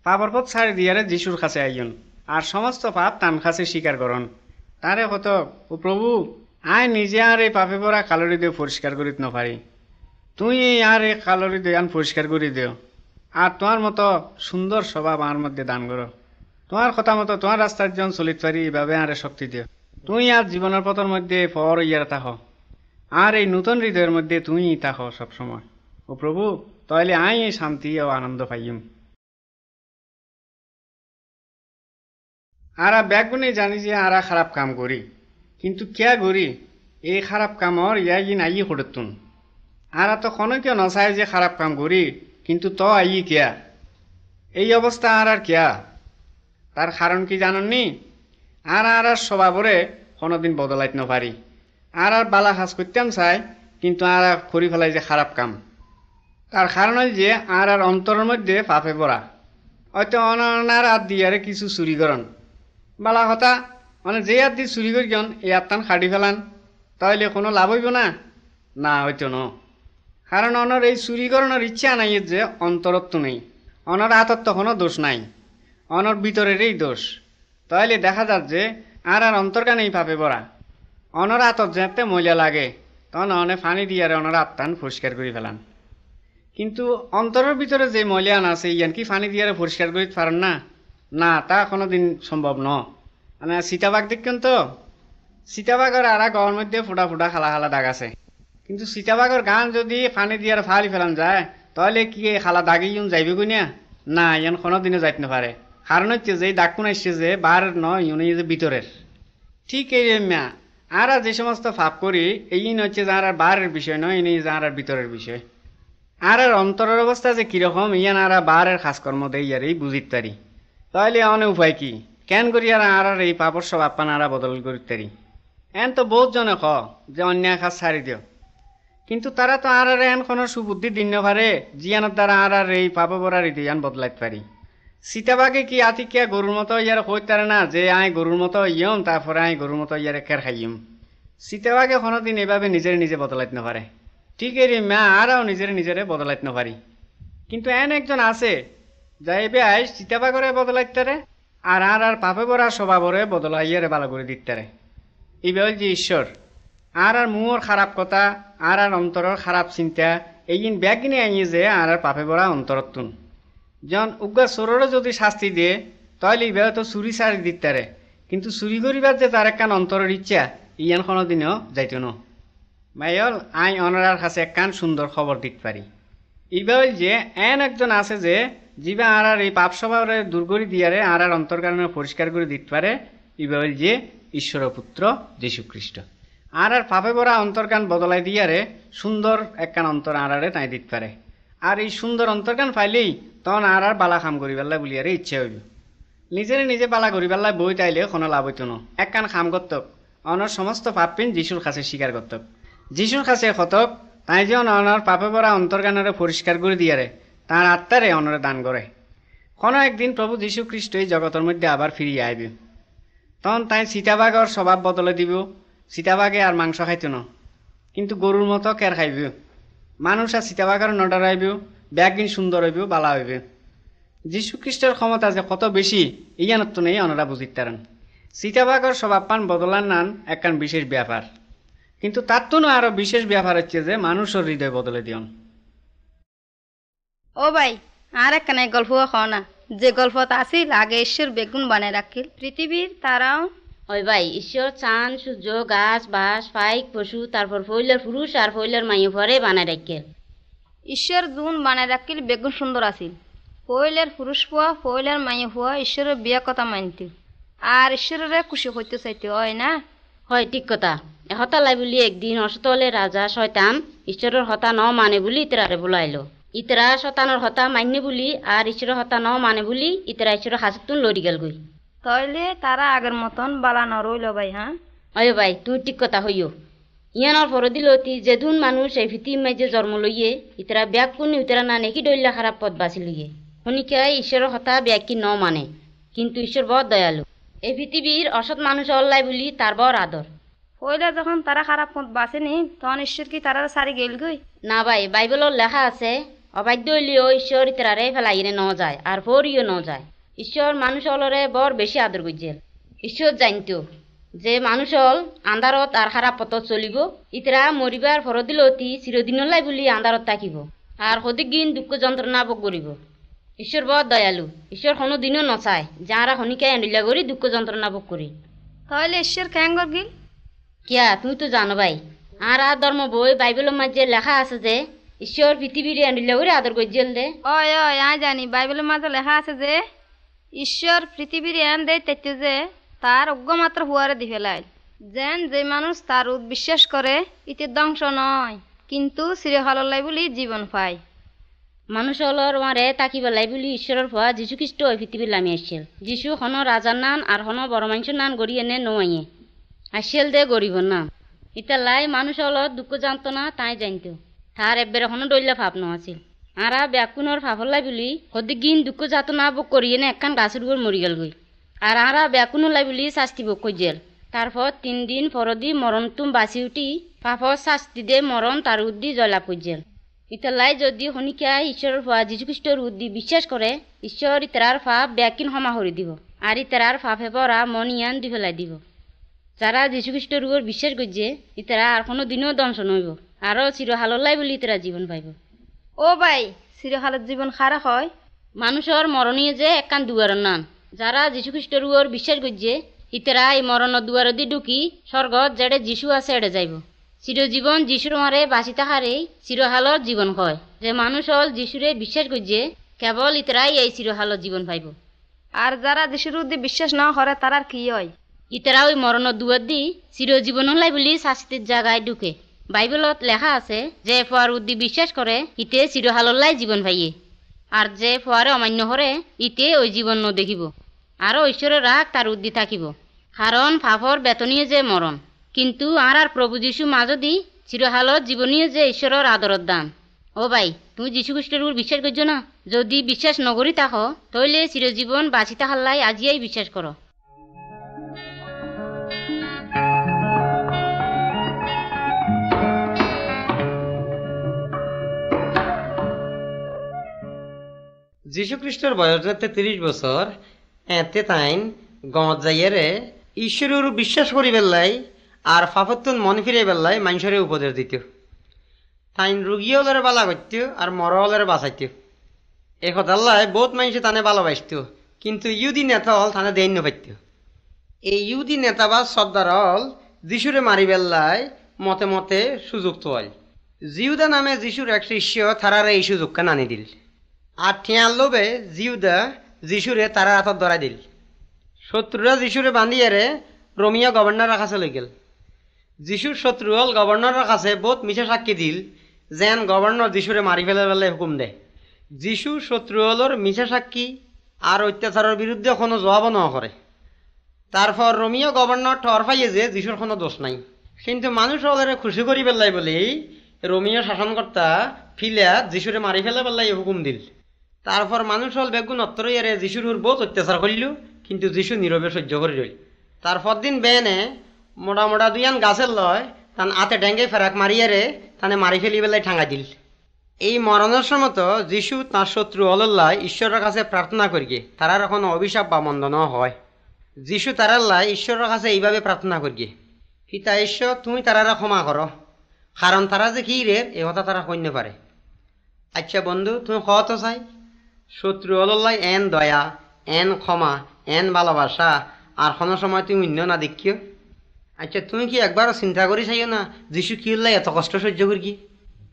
পাপর পথ ছাড়ি দিয়ারে যিশুর কাছে আইন, আর সমস্ত পাপ তান কাছে স্বীকার করণ। তারে কত ও প্রভু, আয় নিজে আর এই পাপে পড়া কালরি দিয়ে পরিষ্কার করিত নপারি, তুই আর এই কালরি দিয়ে আন পরিষ্কার করে দিও, আর তোমার মতো সুন্দর স্বভাব আমার মধ্যে দান করো। তোমার কথা মতো তোমার রাস্তার জন চলিত পারি, এইভাবে আরে শক্তি দিও। তুই আর জীবনের পথের মধ্যে পর ইয়ার থাক, আর এই নতুন হৃদয়ের মধ্যে তুই থাক সবসময়। ও প্রভু, তাহলে আই এই শান্তি ও আনন্দ পাইম। আর ব্যাগুনে জানি যে আর খারাপ কাম করি, কিন্তু কিয়া করি এই খারাপ কামর ইয়াগিন আই করতুন। আর তো কোনো কেউ নচায় যে খারাপ কাম করি, কিন্তু তো আই কিয়া এই অবস্থা আর কিয়া। তার কারণ কি জাননি? আর স্বভাবরে কোনোদিন বদলাইতে নপারি। আর বালা কাজ করতাম চাই, কিন্তু আর করি ফেলাই যে খারাপ কাম। তার কারণ হল যে আর অন্তরের মধ্যে পাপে পড়া। হয়তো অনার আর দিয়ারে কিছু চুরি করন, বালা কথা মানে যে আর দি চুরি করিন এই আত্মান খাটি ফেলান, তাহলে কোনো লাভ হইব না, না হয়তো ন। কারণ অনর এই চুরিকরণের ইচ্ছা নাই যে অন্তরত্ব নেই, অনর হাতত তো কোনো দোষ নাই, অনর ভিতরেরই দোষ। তাহলে দেখা যাক যে আর অন্তরকা নেই পাপে পড়া। অনর হাতত যেতে ময়লা লাগে তখন অনে ফানি দিয়ারে অনর আত্মান পরিষ্কার করে ফেলান, কিন্তু অন্তরের ভিতরে যে ময়লান আছে ইয়ান কি ফানি দিয়ারে পরিষ্কার করিতে পারেন না, না তা কোনোদিন সম্ভব ন। মানে সীতাবাগ দেখেন তো, সীতাবাগের আর গাঁর মধ্যে ফুটা ফুটা খালা খালা দাগ আছে, কিন্তু সীতাবাগের গান যদি ফানি দিয়ার ফালি ফেলান যায় তাহলে কি খালা দাগে ইউন যাইবে গুনিয়া, না ইয়ান কোনোদিনে যাইতে না পারে। কারণ হচ্ছে যে দাগ আসছে যে বার নয় ইউনি যে ভিতরের। ঠিক এই মিয়া আর যে সমস্ত পাপ করি এই হচ্ছে যে আর বারের বিষয় নয়, ইনি যে আর ভিতরের বিষয়। আর অন্তরের অবস্থা যে কিরকম ইয়ান আর বারের কাজকর্ম দেই আর এই বুঝিতে পারি। তাহলে অনেক উপায় কি কেন করি আর এই পাপর সব আপান আর বদল করিতে পারি। এন তো বহুত জনে ক যে অন্যায় কাজ ছাড়ি দিও, কিন্তু তারা তো আর এখন কোনো সুবুদ্ধি দিন পারে জিয়ানোর দ্বারা আর এই পাপ বরা রীতি ইয়ান বদলাইতে পারি। সীতাবাগে কি আতিকিয়া গরুর মতো ইয়ার হইতারে না যে আয় গরুর মতো ইয়ম তারপরে আয় গরুর মতো ইয়ারে কের খাইম। সীতাবাগে কোনোদিন এভাবে নিজের নিজে বদলাইতে না পারে, ঠিক এর মা আরও নিজেরে বদলাইতে না পারি। কিন্তু এন একজন আছে যাইবে আই সীতাবাগরে বদলাইতারে আর পাপে বরা স্বভাবরে বদলাইয়ারে ভালো করে দিতারে। এইভাবে যে ঈশ্বর আর মুহর খারাপ কথা আর অন্তরের খারাপ চিন্তা এইদিন ব্যাগিনে আনিয়ে যে আর পাপে বরা অন্তরতুন জন উগা চোররে যদি শাস্তি দিয়ে তাহলে এইভাবে তো চুরি সারি দিতারে, কিন্তু চুরি করিবার যে তার একখান অন্তরের ইচ্ছা ইয়ান কোনোদিনও যাইত ন। মাইল আই অনরার কাছে একখান সুন্দর খবর দিতে পারি। এইভাবে যে এন একজন আছে যে যিবা আর এই পাপ স্বভাবে দূর করে দিয়ারে আর অন্তর কারণে পরিষ্কার করে দিতে পারে। এইভাবে যে ঈশ্বর পুত্র যীশুখ্রিস্ট আর পাপে ভরা অন্তর্গান বদলাই দিয়ারে সুন্দর একখান অন্তর আড়ারে তাই দিতে পারে। আর এই সুন্দর অন্তর্গান পাইলেই তখন আর বালা খাম করি পেল্লা বলিয়ারে ইচ্ছে হইব। নিজে বালা করি পেল্লা বই তাইলে কোনো লাভ হইত ন। একখান খাম করতক অনর সমস্ত পাপ পিন যিশুর কাছে স্বীকার করতক, যিশুর কাছে কতক তাই যে অনর পাপে ভরা অন্তর্গানরে পরিষ্কার করে দিয়ারে তার আত্মারে অনরে দান করে। কোনো একদিন প্রভু যীশু খ্রিস্ট এই জগতের মধ্যে আবার ফিরিয়ে আইবে, তখন তাই সীতাবাগর স্বভাব বদলে দিব। সীতাবাগে আর মাংস খাইত না, কিন্তু গরুর মতো কের খাইব। মানুষ আর সীতাবাগর নডার আইব, ব্যাগিন সুন্দর হইব, বালা হইবে। যীশু খ্রিস্টের ক্ষমতা যে কত বেশি ইয়ানত নেই অনরা বুঝিত তারেন। সীতাবাগর স্বভাব পান বদলার নান একখান বিশেষ ব্যাপার, কিন্তু তার তো আরো বিশেষ ব্যাপার হচ্ছে যে মানুষের হৃদয় বদলে দিয়ন। ও ভাই আর একখানে গল্প খাও না, যে গল্পত আসিল আগে ঈশ্বর বেগুন বানায় রাখিল পৃথিবীর তারাও। ওই ভাই ঈশ্বর চাঁদ সূর্য গাছ বাস পাইক পশু তারপর ফইলের পুরুষ আর ফইলের মাইয়ে পরে বানায় রাখেল। ঈশ্বর দুন বানায় রাখিল বেগুন সুন্দর আসিল। ফইলের পুরুষ ফুয়া ফইলের মাইয়ে ফুয়া ঈশ্বরের বিয়া কথা মানতি আর ঈশ্বরের খুশি হইতে চাইতে হয় না। হয় ঠিক কথা। হতা লাই বলি একদিন অসতলে রাজা শয়তান ঈশ্বরের হতা ন মানে বলি ইতরারে বলাইলো। ইতরা শতানোর হতা মান্য বলি আর ঈশ্বরের হতা ন মানে বলি ইতরা ঈশ্বরের হাসতুন লড়ি গেল গই। তাইলে তারা আগের মতন বালানো রইল ভাই। হ্যাঁ অয় ভাই তুই ঠিক কথা হইও। ইয়ানোর পর দিল যেদুন মানুষ এই পৃথিবীর মাঝে জন্ম লইয়ে ইতরা ব্যাগ কোন ইতরা না নেকি ডইলা খারাপ পথ বাছি লইয়ে শনিকায় ঈশ্বরের হতা ব্যাগ কি ন মানে, কিন্তু ঈশ্বর বড় দয়ালু। এই পৃথিবীর অসৎ মানুষ অল্লাই বলি তার বড় আদর। পয়লা যখন তারা খারাপ পথ বাঁচেনি তখন ঈশ্বর কি তারা সারি গেল গই? না ভাই, বাইবেলর লেখা আছে অবাধ্য হইলেও ঈশ্বর ইতরারে ফেলাইরে ন যায় আর ফরিও ন যায়। ঈশ্বর মানুষ অলরে বড় বেশি আদর করছেন। ঈশ্বর জানতো যে মানুষ হল আন্ধারত আর খারাপ পথত চলিব, ইতরা মরিবার ফরদিল অতি চিরদিনলাই বলি আন্ধারত থাকিব আর সদিক দিন দুঃখ যন্ত্রণা ভোগ করিব। ঈশ্বর বড় দয়ালু। ঈশ্বর কোনো দিনও নচায় যারা শনিকায় এন্ডিলা করি দুঃখ যন্ত্রণা ভোগ করি। তাহলে ঈশ্বর কেঙ্গর গিল কিয়া তুমি তো জানো ভাই, আর ধর্ম বই বাইবেলের মাঝে লেখা আছে যে ঈশ্বর পৃথিবীর এন্ডিলা করে আদর করছেন দে। ওই জানি বাইবেলের মাঝে লেখা আছে যে ঈশ্বর পৃথিবীর এন দেয় তেতে যে তার অজ্ঞমাত্র হুয়ারে দি ফেলায় যেন যে মানুষ তার বিশ্বাস করে ইতে ধ্বংস নয় কিন্তু চিরকাললাই বলি জীবন পায়। মানুষ হলর মারে তাকি বেলাই বলি ঈশ্বরের ভয়া যীশু খ্রিস্ট ওই পৃথিবীর নামে আসছিল। যীশু হন রাজার নান আর হন বড় মানুষের নান গড়ি এনে নোয়াইয়ে আসছিল দে গরিবর নাম। ইতালাই মানুষ হলর দুঃখ জানত না তাই জানত তার এবার হন ডইলা ভাব ন আছিল। আরা ব্যাকুণর ফাফলাই বলি সদিক গিন দুঃখ যাত না ভোগ করিয়ে নে একখান গাছের উপর মরি গেল গই আর আরা ব্যাকুণলাই বলি শাস্তি ভোগ করছিল। তারপর 3 দিন পরদি মরণ তুম বাঁচি উঠি পাপর শাস্তি দে মরণ তার উদ্দি জয়লাভ করছিল। ইতালাই যদি শনিকায় ঈশ্বরের ভয়া যীশু খ্রিস্টর উদ্দি বিশ্বাস করে ঈশ্বর ইতার ফাপ ব্যাকিন ক্ষমা করে দিব আর ইতার ফাপে পরা মন ইয়ান দি ফেলাই দিব। যারা যীশু খ্রিস্টর উপর বিশ্বাস করছে ইতারা আর কোনো দিনও ধ্বংস নইব আরও চিরহাললাই বলি ইতারা জীবন পাইব। ও ভাই চিরকালের জীবন খারাপ হয় মানুষের মরণীয় যে একখান দুয়ারের নাম। যারা যীশু খ্রিস্টর উপর বিশ্বাস করছে ইতারা এই মরণের দুয়ার দি ঢুকি স্বর্গত যেড়ে যীশু আছে এড়ে যাইব। চিরজীবন যিশুর মারে বাঁচি থাকারেই চিরহালর জীবন হয়। যে মানুষ হল যিশুরে বিশ্বাস করছে কেবল ইতারাই এই চিরহালর জীবন পাইব। আর যারা যিশুর উদ্দি বিশ্বাস না করে তারার কি হয়? ইতারা ওই মরণের দুয়ার দি চিরজীবন হলাই বলি শাস্তির জায়গায় ঢুকে। বাইবেলত লেখা আছে যে ফোয়ার উদ্দি বিশ্বাস করে ইতে চিরহাললাই জীবন পাইয়ে আর যে ফোয়ারে অমান্য করে ইতে ওই জীবন ন দেখিব আরও ঈশ্বরের রাগ তার উদ্দি থাকিব। কারণ পাপর বেতনীয় যে মরণ, কিন্তু আর প্রভু যীশু মাজদি চিরহালত জীবনীয় যে ঈশ্বরের আদরের দান। ও ভাই, তুমি যীশু খ্রিস্টের উপর বিশ্বাস করছো না? যদি বিশ্বাস নগরী থাকো তাহলে চিরজীবন বাঁচি থাকার আজিয়াই বিশ্বাস করো। যীশুখ্রিস্টের বয়স যাতে 30 বছর, এতে তাইন গঁত যাইয়ারে ঈশ্বরের বিশ্বাস করি বেল্লাই আর ফাফতুন মন ফিরে বেল্লাই মানুষের উপদেশ দিত। তাইন রুগী হলের বালা করত আর মর হলের বাঁচাইত। এ কথাল্লাই বহুত মানুষে তানে ভালোবাসত, কিন্তু ইহুদি নেতা হল তানে দেন পাইত। এই ইহুদি নেতা বা সর্দার হল যিশুরে মারি বেল্লাই মতে মতে সুযোগ তোয়াল। জিউদা নামে যিশুর এক শিষ্য তারারে এই সুযোগকে নানি দিল। আর ঠিয়ার লোভে জিউদা যিশুরে তারা হাতত ধরাই দিল। শত্রুরা যিশুরে বান্ধিয়ারে রোমিয়া গভর্নরের কাছে লই গেল। যিশুর শত্রু হল গভর্নরের কাছে বহুত মিছা সাক্ষী দিল যেন গভর্নর যিশুরে মারি ফেলে বেলে হুকুম দেয়। যিশু শত্রু হলর মিছা সাক্ষী আর অত্যাচারের বিরুদ্ধে কোনো জবাবও ন করে। তারপর রোমিও গভর্নর ঠর পাইয়ে যে যিশুর কোনো দোষ নাই, কিন্তু মানুষ হলের খুশি করি পেলাই বলেই রোমিও শাসনকর্তা ফিলিয়া যিশুরে মারি ফেলে পেলাই হুকুম দিল। তারপর মানুষ হল বেগুন অত্তরইয়ারে যিশুর বহুত অত্যাচার করিল, কিন্তু যিশু নীরবে সহ্য করে রইল। তারপর দিন বেনে মোটা মোটা দুইয়ান গাছের লয় তান আতে ডেঙ্গে ফেরাক মারিয়ারে তানে মারি ফেলি বেলায় ঠাঙ্গা দিল। এই মরণের সময় যিশু তাঁর শত্রু অলল্লাহ ঈশ্বরের কাছে প্রার্থনা করিয়ে তারার এখন অভিশাপ বা মন্দন হয়। যিশু তারাল্লাহ ঈশ্বরের কাছে এইভাবে প্রার্থনা করিয়ে, পিতা ঈশ্বর তুমি তারারা ক্ষমা করো, কারণ তারা যে কি রে এ কথা তারা কইন্য পারে। আচ্ছা বন্ধু, তুমি কত চাই শত্রু অলল্লাহ এন দয়া, এন ক্ষমা, এন ভালোবাসা আর কোনো সময় তুমি অন্য না দেখিও? আচ্ছা তুমি কি একবারও চিন্তা করি চাইও না যিশু কি হল্লাই এত কষ্ট সহ্য করি?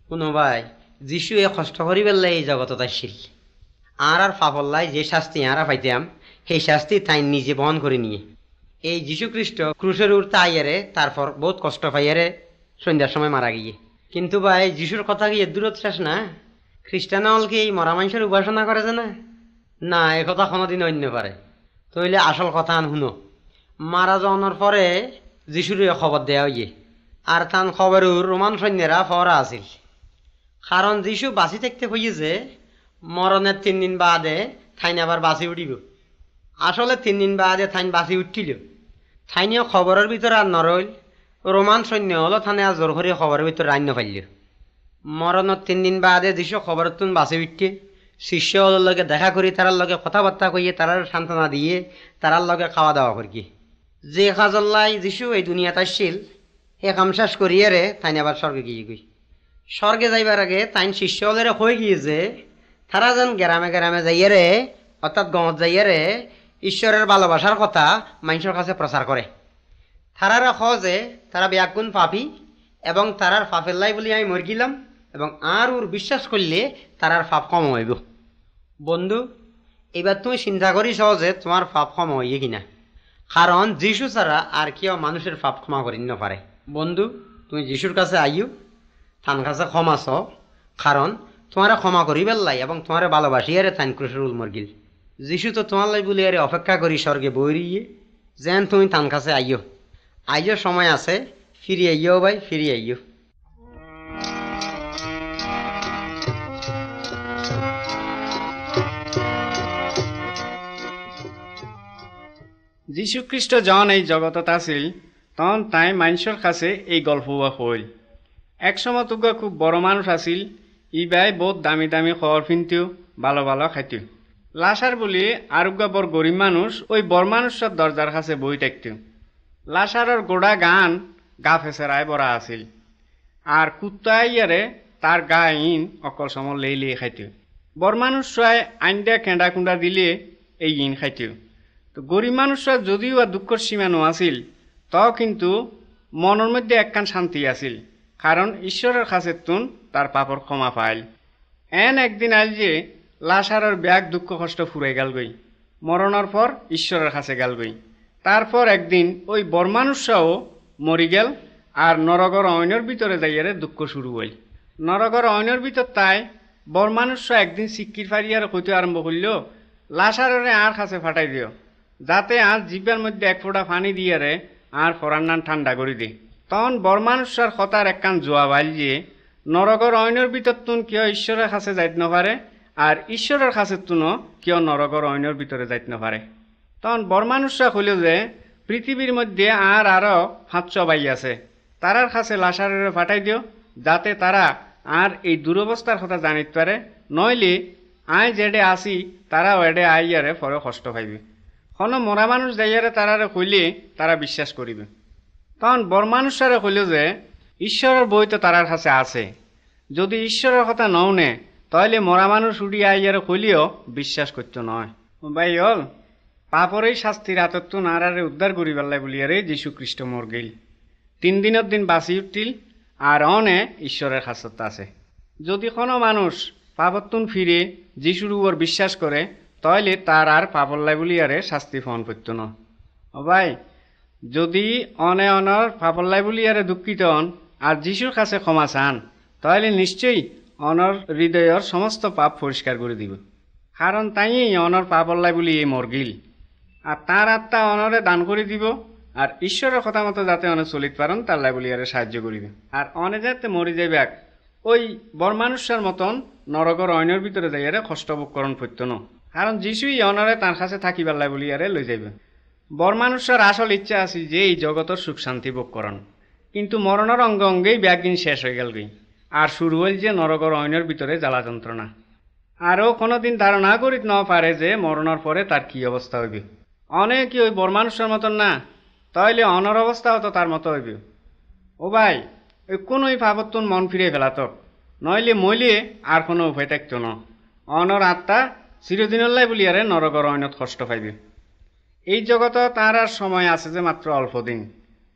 কোনো ভাই, যিশু এ কষ্ট করি বেললাই এই জগতত আসছিল। আর ফাফল্লাই যে শাস্তি আরা পাইতাম সেই শাস্তি তাই নিজে বহন করে নিয়ে এই যীশু খ্রিস্ট ক্রুশের উঠতে আইয়ারে তারপর বহুত কষ্ট পাইয়ারে সন্ধ্যার সময় মারা গিয়ে। কিন্তু ভাই যিশুর কথা কি এর দূরত শেষ না? খ্রিস্টান হল কি এই মরা মানুষের উপাসনা করে যে না এ কথা কোনোদিন অন্য পারে। তইলে আসল কথা আন শুনো। মারা যাওয়ানোর পরে যিশুর খবর দেওয়া হইয়ে আর তান খবরের রোমান সৈন্যরা ফরা আছিল, কারণ যিশু বাঁচি থাকতে হইয়ে যে মরণের 3 দিন বাদে থাইন আবার বাঁচি উঠিব। আসলে 3 দিন বাদে থাইন বাঁচি উঠিল। থাইনীয় খবরের ভিতরে আর নরইল, রোমান সৈন্য হলো থানে আর জোর করে খবরের ভিতরে রান্য পাইল। মরণের 3 দিন বাদে যিশু খবরের তুন বাঁচি উঠতে শিষ্য হলের লগে দেখা করি তারার লগে কথাবার্তা কইয়ে তারার সান্ত্বনা দিয়ে তারার লগে খাওয়া দাওয়া করি। যে কাজল্লাই যিশু এই দুনিয়াতে আসছিল এ কাম শেষ করিয়ারে তাইন আবার স্বর্গে গিয়ে গই। স্বর্গে যাইবার আগে তাইন শিষ্য হলের হয়ে গিয়েছে তারা যেন গ্রামে গ্রামে যাইয়ারে অর্থাৎ গঁত যাইয়ারে ঈশ্বরের ভালোবাসার কথা মানুষের কাছে প্রচার করে। তারারা যে তারা ব্যাগুণ পাপি এবং তারার পাপের লাই বলি আমি মর গেলাম এবং আর ওর বিশ্বাস করলে তারার পাপ কম হইব। বন্ধু, এবার তুমি চিন্তা করি সহজে তোমার পাপ কম হইয়ে কিনা, কারণ যিশু ছাড়া আর কেউ মানুষের পাপ ক্ষমা করি না পারে। বন্ধু, তুমি যিশুর কাছে আইও, তার কাছে ক্ষমা চাও, কারণ তোমার ক্ষমা করি বেল্লাই এবং তোমার ভালোবাসিয়ারে তাইন ক্রুশের উল মরগিল। যিশু তো তোমার লাই বলি আরে অপেক্ষা করি স্বর্গে বইরিয়ে যেন তুমি তার কাছে আইও। আইও সময় আছে, ফিরে আইও ভাই, ফিরে আইও। যীশুখ্রিস্ট যখন এই জগতত আছিল তখন তাই মানুষের কাছে এই গল্প হইল। একসময় তোগা খুব বড় মানুষ আছিল, ইবাই বহুত দামি দামি খবর ফিনতেও ভালো ভালো খাইতেও। লাশার বলি আরোগ্য বড় গরিব মানুষ ওই বড় মানুষের দরজার কাছে বই থাকতেও। লাশারের গোড়া গান গা ফেসেরায় বড়া আছিল, আর কুত্তা ইয়ারে তার গা ইন অকল সময় লেই লেই খাইতেও। বড় মানুষরায় আইনটা কেঁডা কুঁডা দিলে এই ইন খাইতেও। তো গরিব মানুষরা যদিও দুঃখের সীমা নো আছিল, তাও কিন্তু মনের মধ্যে একখান শান্তি আছিল, কারণ ঈশ্বরের কাছে তুন তার পাপর ক্ষমা পাইল। এন একদিন আইল যে লাশারের ব্যাগ দুঃখ কষ্ট ফুরাই গেল গই, মরণের পর ঈশ্বরের কাছে গেল গই। তারপর একদিন ওই বড় মানুষরাও মরি গেল আর নরকর অইনের ভিতরে যাইয়ারে দুঃখ শুরু হইল। নরকর অইনের ভিতর তাই বড় মানুষরা একদিন সিক্কির ফারিয়ার কইতে আরম্ভ করল, লাশারে আর কাছে ফাটাই দিও, যাতে আর জিব্বার মধ্যে এক ফোঁটা পানি দিয়ারে আর ফরান্নান ঠান্ডা করে দে। তখন বরমানুষার কথার একখান জোয়া বাইল যে নরকর অইনের ভিতর তুন কিয় ঈশ্বরের কাছে যাইতে নপারে আর ঈশ্বরের কাছে তুনো কিয় নরকর অইনের ভিতরে যাইতে নপারে। তখন বরমানুষরা কইল যে পৃথিবীর মধ্যে আর আরো 500 ভাই আছে, তারার কাছে লাসারে ফাটাই দিও যাতে তারা আর এই দুরবস্থার কথা জানিতে পারে, নইলে আয় যেডে আসি তারাও এডে আইয়ারে পরে কষ্ট পাইবে। কোনো মরা মানুষ যাইয়ারে তারারে কইলে তারা বিশ্বাস করিবে। তখন বরমানুষারে কইল যে ঈশ্বরের বই তো তারার কাছে আছে, যদি ঈশ্বরের কথা নওনে তাহলে মরা মানুষ উড়ি আইয়ারে কইলেও বিশ্বাস করতে নয়। ভাই হল পাপরেই শাস্তির হাতত তো নারারে উদ্ধার করিবার লাই বলিয়ারে যীশু খ্রিস্ট মর গেল, 3 দিনের দিন বাঁচি উঠিল আর অনে ঈশ্বরের হাসত আছে। যদি কোনো মানুষ পাপত্তুন ফিরে যিশুর উপর বিশ্বাস করে তাহলে তার আর পাপর লাই বলিয়ারে শাস্তি ফোন করত না। ও ভাই, যদি অনে অনর পাপর লাই বলিয়ারে দুঃখিত হন আর যিশুর কাছে ক্ষমা চান তাহলে নিশ্চয়ই অনর হৃদয়ের সমস্ত পাপ পরিষ্কার করে দিব, কারণ তাই অনর পাপর লাই বলি এই মরগিল আর তার আত্মা অনরে দান করে দিব আর ঈশ্বরের কথা মতো যাতে অনে চলিত পারেন তার লাই বলিয়ারে সাহায্য করিবে। আর অনে যাতে মরি যাইবে ওই বরমানুষের মতন নরকর অইনের ভিতরে যাইয়ারে কষ্ট ভোগ করণ পড়ত না, কারণ যিশুই অনরে তার কাছে থাকিবার লাই বলিয়ারে লই যাইবে। বরমানুষের আসল ইচ্ছা আছে যে এই জগতের সুখ শান্তি ভোগ করণ, কিন্তু মরণের অঙ্গ অঙ্গেই ব্যাগিন শেষ হয়ে গেল গই আর শুরু হইল যে নরকর অইনের ভিতরে জ্বালা যন্ত্রণা। আরও কোনোদিন ধারণা করিত না পারে যে মরণের পরে তার কি অবস্থা হইবে। অনেকে ওই বরমানুষের মতন না, তাইলে অনর অবস্থাও তো তার মতো হইবে। ও ভাই, ওই কোনোই পাপত্তুন মন ফিরে ফেলাতক, নইলে মইলে আর কোনো উপায় থাকত না। অনর আত্মা চিরদিনল্লাই বলিয়ারে নরকর অইনত কষ্ট পাইবে। এই জগত তার আর সময় আছে যে মাত্র অল্প দিন,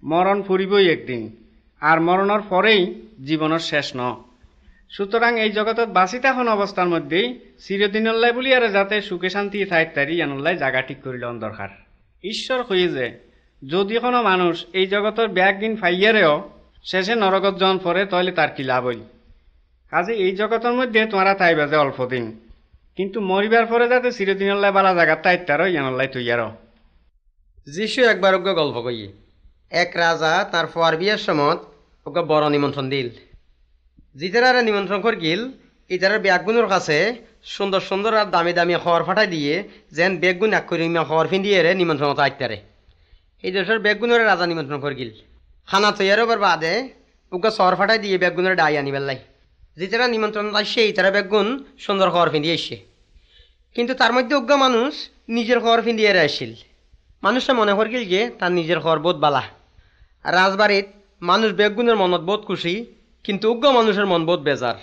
মরণ ফুরিবই একদিন, আর মরণের পরেই জীবনের শেষ ন। সুতরাং এই জগতত বাঁচি থাকুন অবস্থার মধ্যেই চিরদিনল্লাই বলিয়ারে যাতে সুখে শান্তি থাইত তারি এনল্লাই জায়গা ঠিক করিল দরকার। ঈশ্বর কয়ে যে যদি কোনো মানুষ এই জগতের ব্যাগ দিন ফাইয়ারেও শেষে নরকত জন পরে তাহলে তার কি লাভ হই। কাজে এই জগতের মধ্যে তোমরা তাইবা যে অল্প দিন, কিন্তু মরিবার পরে যাতে চিরদিনল্লাই বালা জায়গা তাইত তারও এনল্লাই তৈয়ারও। যিশু একবার ওকে গল্প কই, এক রাজা তার ফুয়ার বিয়ের সময় ওকে বড় নিমন্ত্রণ দিল। জিতারা নিমন্ত্রণ করিল ইতারার ব্যাগগুনোর কাছে সুন্দর সুন্দর আর দামি দামি খবর ফাটাই দিয়ে যেন বেগগুন এক করে খবর ফিন্দিয়ে নিমন্ত্রণ মতো আইতারে। এই দেশের বেগগুনোরে রাজা নিমন্ত্রণ করিল। খানা তৈয়ার হবার বাদে ওকে শহর ফাটাই দিয়ে বেগগুনোর ডাই আনিবার লাই। যেতারা নিমন্ত্রণ আসছে ইতারা বেগগুন সুন্দর খবর ফিন্দিয়ে আসছে, কিন্তু তার মধ্যে অজ্ঞ মানুষ নিজের খবর ফিন্দিয়ে আসছিল। মানুষটা মনে করিল যে তার নিজের খবর বোধ বালা। রাজবাড়িত মানুষ বেগগুনের মনত বোধ খুশি, কিন্তু অজ্ঞ মানুষের মন বোধ বেজার।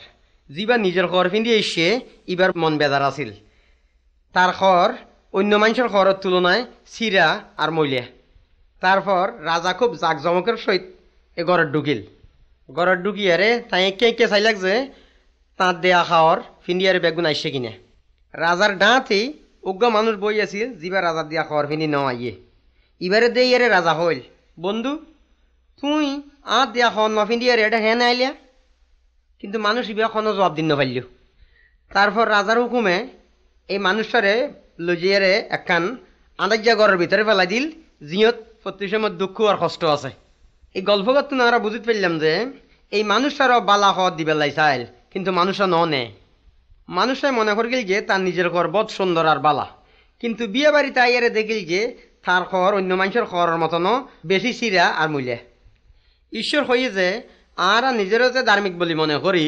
যিবার নিজের খবর ফিন্দিয়ে এসছে ইবার মন বেজার আছিল। তার খবর অন্য মানুষের খবরের তুলনায় চিরা আর মইলা। তারপর রাজা খুব জাকজমকের সহিত এ ঘরের ঢুকিল। ঘরের ঢুকিয়ারে তাই কে চাইলাক যে তাঁর দেয়া খাওয়ার ফিন্দিয়ারে বেগুন আসছে কিনা। রাজার ডাঁতেই অজ্ঞ মানুষ বই আছিল যিবার রাজার দিয়া খাওয়ার ফিন্দি ন আইয়ে। ইবারে দেয়ারে রাজা হইল, বন্ধু তুই আর দেয়া খাওয়ার ন ফিন্দিয়ারে এটা হ্যাঁ আইলিয়া। কিন্তু মানুষ ইবা কোনো জবাব দিন পারল। তারপর রাজার হুকুমে এই মানুষটারে লজিয়ারে একখান আন্দাজা ঘরের ভিতরে ফেলাই দিল, জিয়ত প্রতি সময় দুঃখ আর কষ্ট আছে। এই গল্প করতে আমরা বুঝতে পারলাম যে এই মানুষটারও বালা হওয়ার দিবে লাই চাইল, কিন্তু মানুষরা ন নেয়। মানুষটাই মনে করিল যে তার নিজের ঘর বদ সুন্দর আর বালা, কিন্তু বিয়ে বাড়িতে আইয়ারে দেখিল যে তার ঘর অন্য মানুষের ঘরের মতনও বেশি চিরা আর মূল্যা। ঈশ্বর হইয়ে যে আর নিজেরও যে ধার্মিক বলে মনে করি,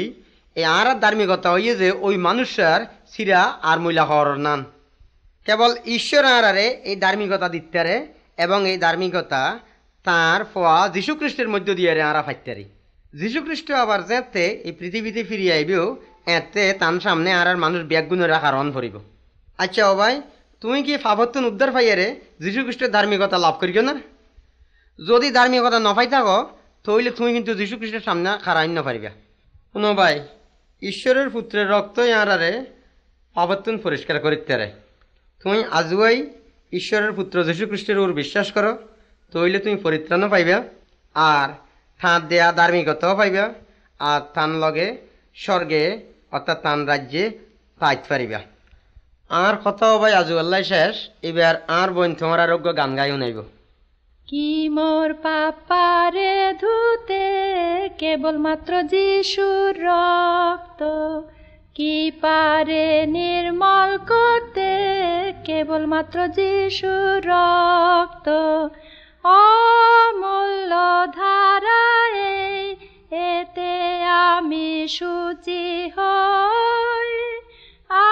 এই আর ধার্মিকতা হইয়ে যে ওই মানুষের চিরা আর মূল্যা হওয়ার নান। কেবল ঈশ্বর আরে এই ধার্মিকতা দিতে এবং এই ধার্মিকতা তাঁর ফোয়া যীশুখ্রিস্টের মধ্য দিয়ে আরা ফাইতারি। যীশুখ্রিস্ট আবার যেতে এই পৃথিবীতে ফিরিয়ে আইবেও এতে তার সামনে আর মানুষ ব্যাগগুণের কারণ ভরিব। আচ্ছা ও ভাই, তুমি কি ফাবত্তন উদ্ধার পাইয়ারে যীশুখ্রিস্টের ধার্মিকতা লাভ করিও না? যদি ধার্মিকতা ন পাই থাকো তাহলে তুমি কিন্তু যীশুখ্রিস্টের সামনে খারাইন না পারিবা। শুনো ভাই, ঈশ্বরের পুত্রের রক্তই আরে পাপত্তন পরিষ্কার করিতে রে। তুমি আজুয়াই ঈশ্বরের পুত্র যীশুখ্রিস্টের উপর বিশ্বাস করো, তাহলে তুমি পরিত্রাণও পাইবা আর তাঁর দেয়া ধার্মিকতাও পাইবা আর তান লগে স্বর্গে অর্থাৎ তান রাজ্যে পাইতে পারিবা। আর কথাও ভাই আজু আল্লাহ শেষ। এবার আর বোন তোমার আরোগ্য গান গাইও নাইব। কি মোর পাপারে ধুতে কেবলমাত্র যিশুর রক্ত, কি পারে নির্মল করতে কেবলমাত্র যিশুর রক্ত। অমূল্য ধারায় এতে আমি শুচি হই,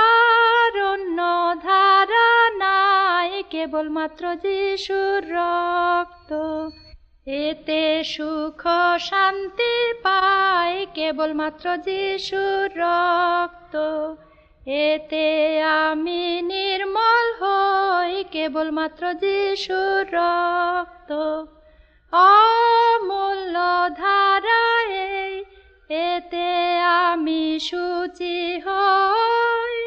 আর অন্য ধারা নাই কেবলমাত্র যিশুর রক্ত। এতে সুখ শান্তি পাই কেবলমাত্র যিশুর রক্ত, এতে আমি নির্মল হই কেবলমাত্র যিশুর রক্ত। অমূল্য ধারায় এতে আমি শুচি হই,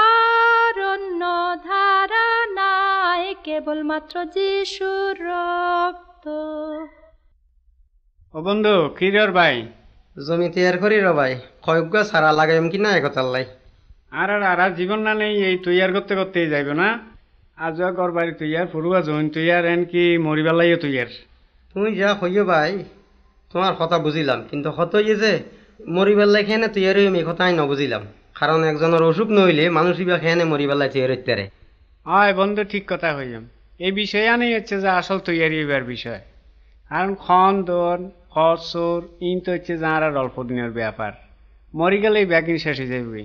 আর অন্য ধারা নাই কেবলমাত্র যিশুর রক্ত। ও বন্ধু কিরর ভাই, জমি তৈয়ার করি র ভাই, কয়েক সারা লাগাইম কি না একতার লাই। আর জীবন না নেই, এই তৈয়ার করতে করতেই যাইব না। আজ ঘর বাড়ি তৈয়ার, ফুরুয়া জৈন তৈয়ার, এন কি মরিবেলাইও তৈয়ার। তুমি যা হইও ভাই, তোমার কথা বুঝিলাম, কিন্তু হতই যে মরিবেলায় খেয়ে তৈয়ার হইম এই কথা আমি নবুঝিলাম। কারণ একজনের অসুখ নইলে মানুষই বা খেয়ে মরিবেলায় তৈয়ার হইতে পারে। হয় বন্ধু, ঠিক কথা হইম। এই বিষয় আনেই হচ্ছে যে আসল তৈয়ারি হইবার বিষয়। কারণ খন দন খরচর ইন তো হচ্ছে যে আর অল্প দিনের ব্যাপার, মরি গেলেই ব্যাগিন শেষ হয়ে যাবে।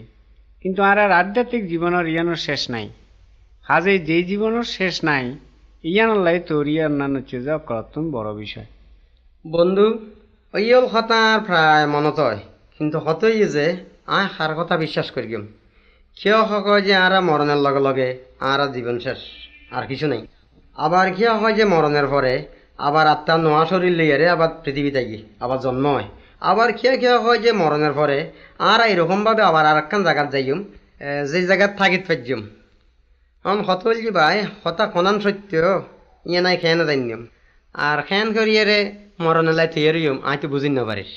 কিন্তু আর আধ্যাত্মিক জীবনের ইয়ানোর শেষ নাই। কাজে যেই জীবনের শেষ নাই ইয়ানোর লাই তোর ইয়ার হচ্ছে যে অকরত্তম বড় বিষয়। বন্ধু ওইল কথা আর প্রায় মনত হয়, কিন্তু হতই যে সার কথা বিশ্বাস করিম। কেউ হয় যে আর মরণের লগে লগে আর জীবন শেষ, আর কিছু নাই। আবার কেউ হয় যে মরণের পরে আবার আত্মা নোয়া শরীর লইয়ারে আবার পৃথিবী থাকি আবার জন্ম হয়। আবার কেউ হয় যে মরণের পরে আর এরকমভাবে আবার আর একখান জায়গাত যাইম, যে জায়গাত থাকিত পাইম। হত হইল যে ভাই হতা কোনান সত্য ইয়ে নাই খেয়ে না জানিম, আর খেন করিয়ারে মরণে লাই থিয়ারিম আই তো বুঝি না পারিস।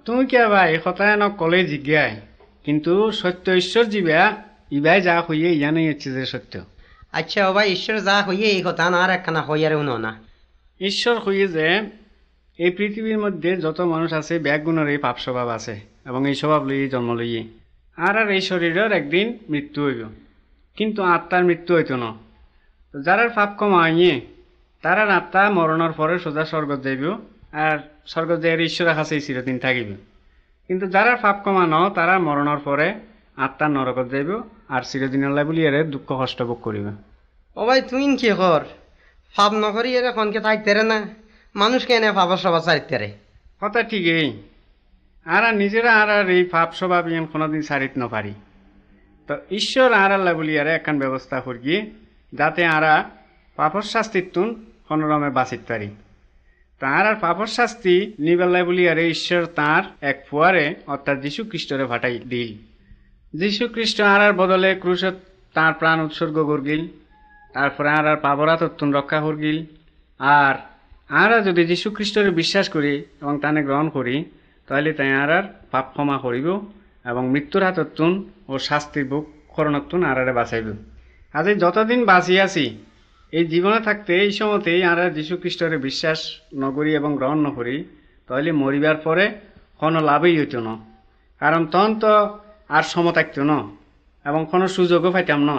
তুমি কে ভাই কথা ন কলে জিজ্ঞায়, কিন্তু সত্য ঈশ্বর জীবা ইবাই যা হইয়ে ইয়ানেই হচ্ছে যে সত্য। আচ্ছা ও ভাই, ঈশ্বর যা হইয়ে এই কথা না আর একখানা হইয়ারে শুনো না। ঈশ্বর হইয়ে যে এই পৃথিবীর মধ্যে যত মানুষ আছে ব্যাগ গুণের এই পাপ স্বভাব আছে, এবং এই স্বভাব লইয়ে জন্ম লইয়ে আর এই শরীরের একদিন মৃত্যু হইব, কিন্তু আত্মার মৃত্যু হইতো না। তো যারা পাপ কমাইয়ে তারা আত্মা মরণের পরে সোজা স্বর্গ যাইব, আর স্বর্গ যাই ঈশ্বরের কাছে চিরদিন থাকিব। কিন্তু যারা পাপ কমানো তারা মরণের পরে আত্মা নরকত যাইব, আর চিরদিনের লাই বলি এর দুঃখ কষ্ট ভোগ করিব। ও ভাই তুই কি কর, পাপ নকরি এর কনকে থাকতে না, মানুষ কেন পাপর সবার চারিতে রে। কথা ঠিকই, আর নিজেরা আর এই পাপ স্বভাব ইয়ান কোনোদিন সারিত ন পারি। তো ঈশ্বর আর আল্লাহ বলি আর একখান ব্যবস্থা করি যাতে আরা পাপর শাস্তির তুন কোনোরমে বাঁচিত পারি। তাঁর আর পাপর শাস্তি নিবেলায় বলি আরে ঈশ্বর তাঁর এক ফুয়ারে অর্থাৎ যীশু খ্রিস্টরে ফাটাই দিল। যীশু খ্রিস্ট আর বদলে ক্রুশত তাঁর প্রাণ উৎসর্গ করগিল, তারপরে আর পাপরা তত্তুন রক্ষা করগিল। আর আমরা যদি যীশু খ্রিস্টরে বিশ্বাস করি এবং তানে গ্রহণ করি, তাহলে তাই আর পাপ ক্ষমা করিব এবং মৃত্যুর হাতত্তুন ও শাস্তির বুক করণত্তুন আর বাঁচাইব। আজ যতদিন বাঁচি আছি এই জীবনে থাকতে এই সময়তেই আমরা যীশু খ্রিস্টরে বিশ্বাস নকরি এবং গ্রহণ নকরি, তাহলে মরিবার পরে কোনো লাভই হইত না। কারণ তখন তো আর সময় থাকত না এবং কোনো সুযোগও পাইতাম না।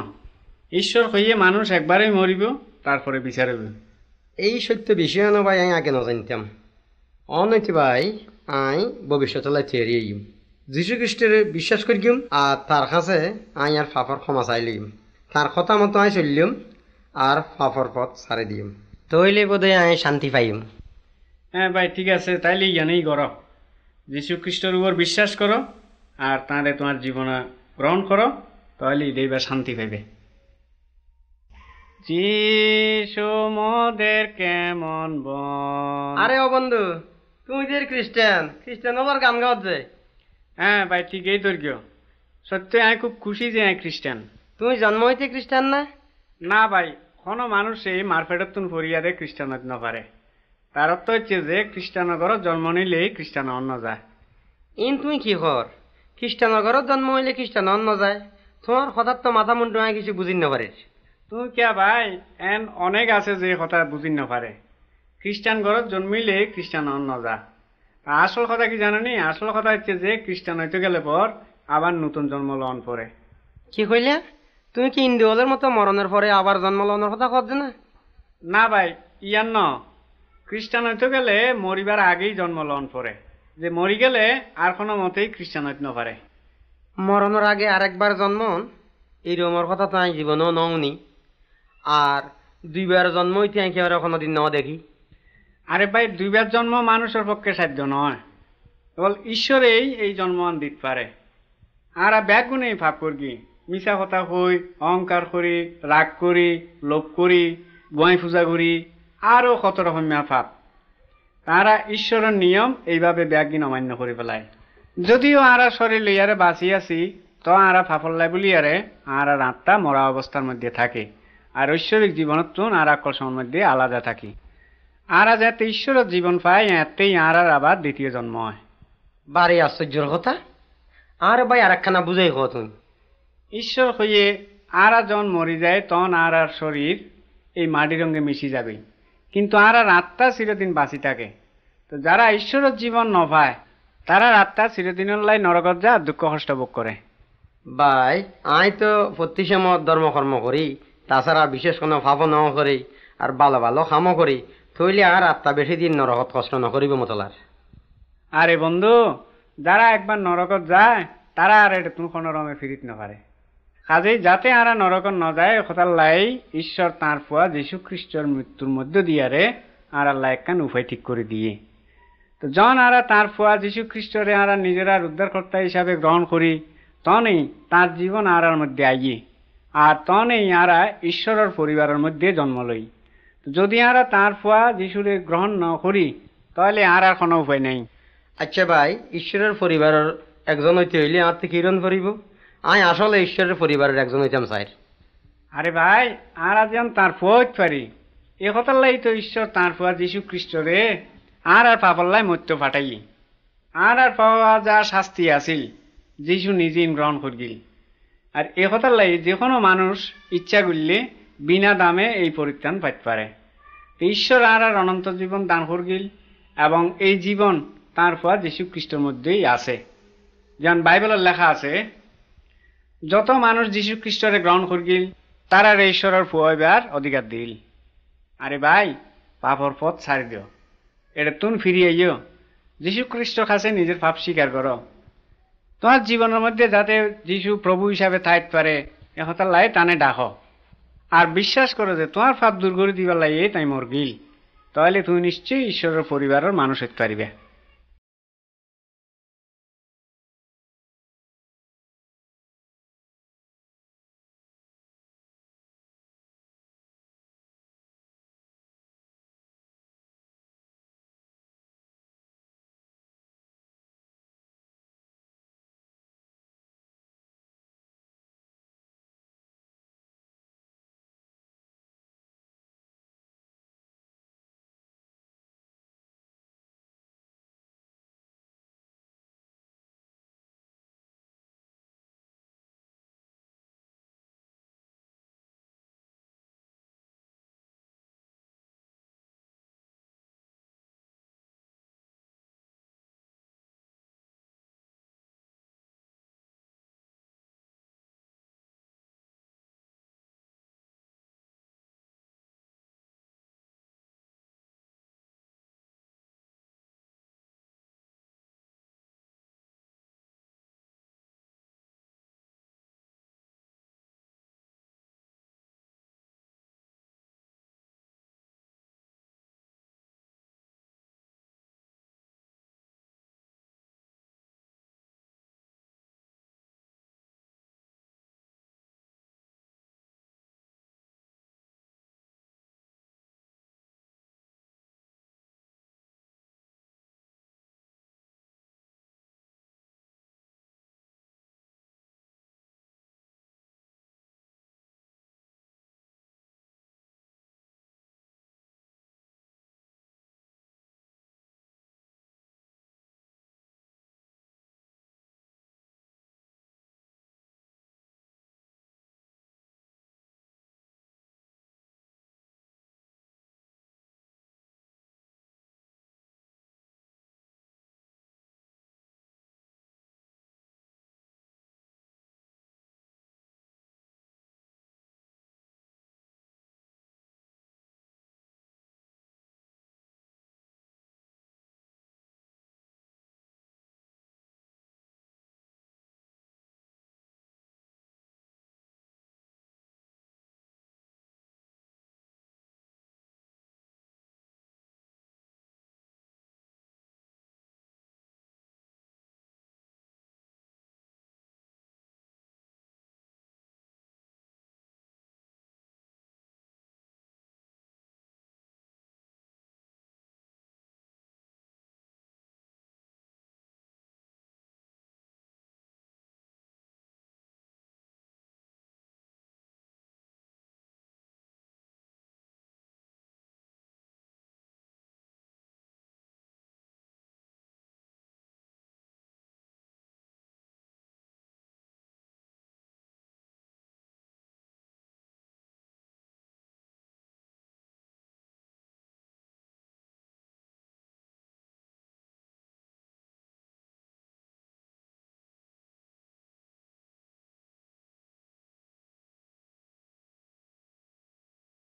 ঈশ্বর কইয়ে মানুষ একবারেই মরিব, তারপরে বিচার হইব। এই সত্য বিষয় না ভাই আমি আগে না জানতাম। অনৈতি ভাই আই ভবিষ্যতে লাই থিয়ারি আইম, যীশু খ্রিস্টের বিশ্বাস করিম, আর তার কাছে আই আর পাপর ক্ষমা চাই লইম, তার কথা মতো আই চলিম আর পাপর পথ ছাড়ে দিম, তইলে বোধহয় আই শান্তি পাইম। হ্যাঁ ভাই ঠিক আছে, তাইলে জ্ঞানেই করো, যীশু খ্রিস্টের উপর বিশ্বাস করো আর তাঁরে তোমার জীবনে গ্রহণ করো, তাহলে দেবা শান্তি পাইবে। যিশু মোদের কেমন বন। আরে ও বন্ধু, তুমি যে খ্রিস্টান আবার গান গাওয়াত যে। হ্যাঁ ভাই ঠিকই দৈর্ঘ্য, সত্যি আমি খুব খুশি যে আমি খ্রিস্টান। তুমি জন্ম হইতে খ্রিস্টান না? না ভাই, কোনো মানুষ এই মারফেটতুন ফরিয়াদে খ্রিস্টান হতে না পারে। তার অর্থ হচ্ছে যে খ্রিস্টানের ঘরত জন্ম নিলেই খ্রিস্টান অন্য যায়। ইন তুমি কি কর, খ্রিস্টানের ঘরত জন্ম হইলে খ্রিস্টান অন্য যায়? তোমার হঠাৎ তো মাথা মুন্ডু আমি কিছু বুঝি না পারিস। তুই কিয়া ভাই এন অনেক আছে যে কথা বুঝি না পারে। খ্রিস্টান ঘরত জন্মিলে খ্রিস্টান হন নজা। আসল কথা কি জানো নি? আসল কথা হচ্ছে যে খ্রিস্টান হইতে গেলে পর আবার নতুন জন্ম লন পরে। কি কইলা? তুমি কি হিন্দু হলের মতো মরণের পরে আবার জন্ম লওয়ার কথা কচ্ছে না? না ভাই, ইয়ার ন খ্রিস্টান হইতে গেলে মরিবার আগেই জন্ম লন পরে, যে মরি গেলে আর কোনো মতেই খ্রিস্টান হইতে না পারে। মরণের আগে আরেকবার জন্ম এই রকমের কথা তো আমি জীবনেও নওনি। আর দুইবার জন্ম হইতে আমি কেউ কোনোদিন ন দেখি। আরে ভাই, দুইবার জন্ম মানুষের পক্ষে সাধ্য নয়, কেবল ঈশ্বরেই এই জন্ম দিতে পারে। আর ব্যাগ গুণেই ভাব করি, মিছা কথা হই, অহংকার করি, রাগ করি, লোভ করি, গোয়াই পূজা করি, আরো কত রকমের ভাব। তারা ঈশ্বরের নিয়ম এইভাবে ব্যাগিন অমান্য করে ফেলায়। যদিও আরা শরীর লইয়ারে বাঁচি আছি, তো আরা ফাফল্লাই বলিয়ারে আর আত্মা মরা অবস্থার মধ্যে থাকে, আর ঐশ্বরিক জীবনত আর আকর্ষণের মধ্যে আলাদা থাকি। আরা যাতে ঈশ্বরের জীবন পায়, এতেই আর আবার দ্বিতীয় জন্ম হয়। বারে আশ্চর্যের কথা। আর ভাই আর একখানা বুঝাই হো তুমি। ঈশ্বর হইয়ে আরা যখন মরি যায় তখন আর শরীর এই মাটির রঙে মিশি যাবে, কিন্তু আর আত্মা চিরদিন বাঁচি থাকে। তো যারা ঈশ্বরের জীবন ন পায় তারা আত্মা চিরদিনের লাই নরকত যা দুঃখ কষ্ট ভোগ করে। ভাই আই তো প্রতি সময় ধর্মকর্ম করি, তাছাড়া বিশেষ কোনো ভাবও ন করি, আর ভালো ভালো কামও করি, থইলে আর আত্মা বেশি দিন নরকত কষ্ট নকরিব মতলার। আরে বন্ধু, যারা একবার নরকত যায় তারা আর এটা তুমি কোনো রমে ফিরিত না পারে। কাজেই যাতে আরা নরকত ন যায় কথার লাই ঈশ্বর তাঁর ফুয়া যীশু খ্রিস্টর মৃত্যুর মধ্য দিয়ারে আর আল্লাহ একখান উপায় ঠিক করে দিয়ে। তো যখন আরা তাঁর ফুয়া যীশু খ্রিস্টরে আরা নিজেরা উদ্ধারকর্তা হিসাবে গ্রহণ করি, তখনই তাঁর জীবন আরার মধ্যে আইয়ে, আর তখনই আরা ঈশ্বরের পরিবারের মধ্যে জন্ম লই। যদি আরা তাঁর ফুয়া যীশুরে গ্রহণ ন করি তাহলে আর কোনো উপায় নেই। আচ্ছা ভাই, ঈশ্বরের পরিবারের একজন হইতে হইলে আমার থেকে কিরণ করিব? আমি আসলে ঈশ্বরের পরিবারের একজন হইতাম চাই। আরে ভাই, আর যেন তার ফুয়া হইতে পারি, এ কথার লাই তো ঈশ্বর তাঁর ফুয়া যীশু খ্রিস্টরে আর পাপাল্লাই মৃত্যু ফাটাই। আর পাওয়া যা শাস্তি আছিল যীশু নিজেই গ্রহণ করিল। আর এ কথার লাই যে কোনো মানুষ ইচ্ছা করলে বিনা দামে এই পরিত্রাণ পাইতে পারে। ঈশ্বর আর অনন্ত জীবন দান করিল, এবং এই জীবন তাঁর ফুয়া যীশু খ্রিস্টের মধ্যেই আছে। যেমন বাইবেলের লেখা আছে, যত মানুষ যীশু খ্রিস্টরে গ্রহণ করিল তারা ঈশ্বরের ফুয়া হইবার অধিকার দিল। আরে ভাই, পাপর পথ ছাড়ি দিও, এটা তুমি ফিরিয়ে আইও, যীশু খ্রিস্টর কাছে নিজের পাপ স্বীকার করো। তোমার জীবনের মধ্যে যাতে যীশু প্রভু হিসাবে থাকতে পারে একথার লাই টানে ডাকো, আর বিশ্বাস করো যে তোমার পাপ দূর করে দিবার লাগে তাই মর গিল, তাহলে তুমি নিশ্চয়ই ঈশ্বরের পরিবারের মানুষ হইতে পারিবে।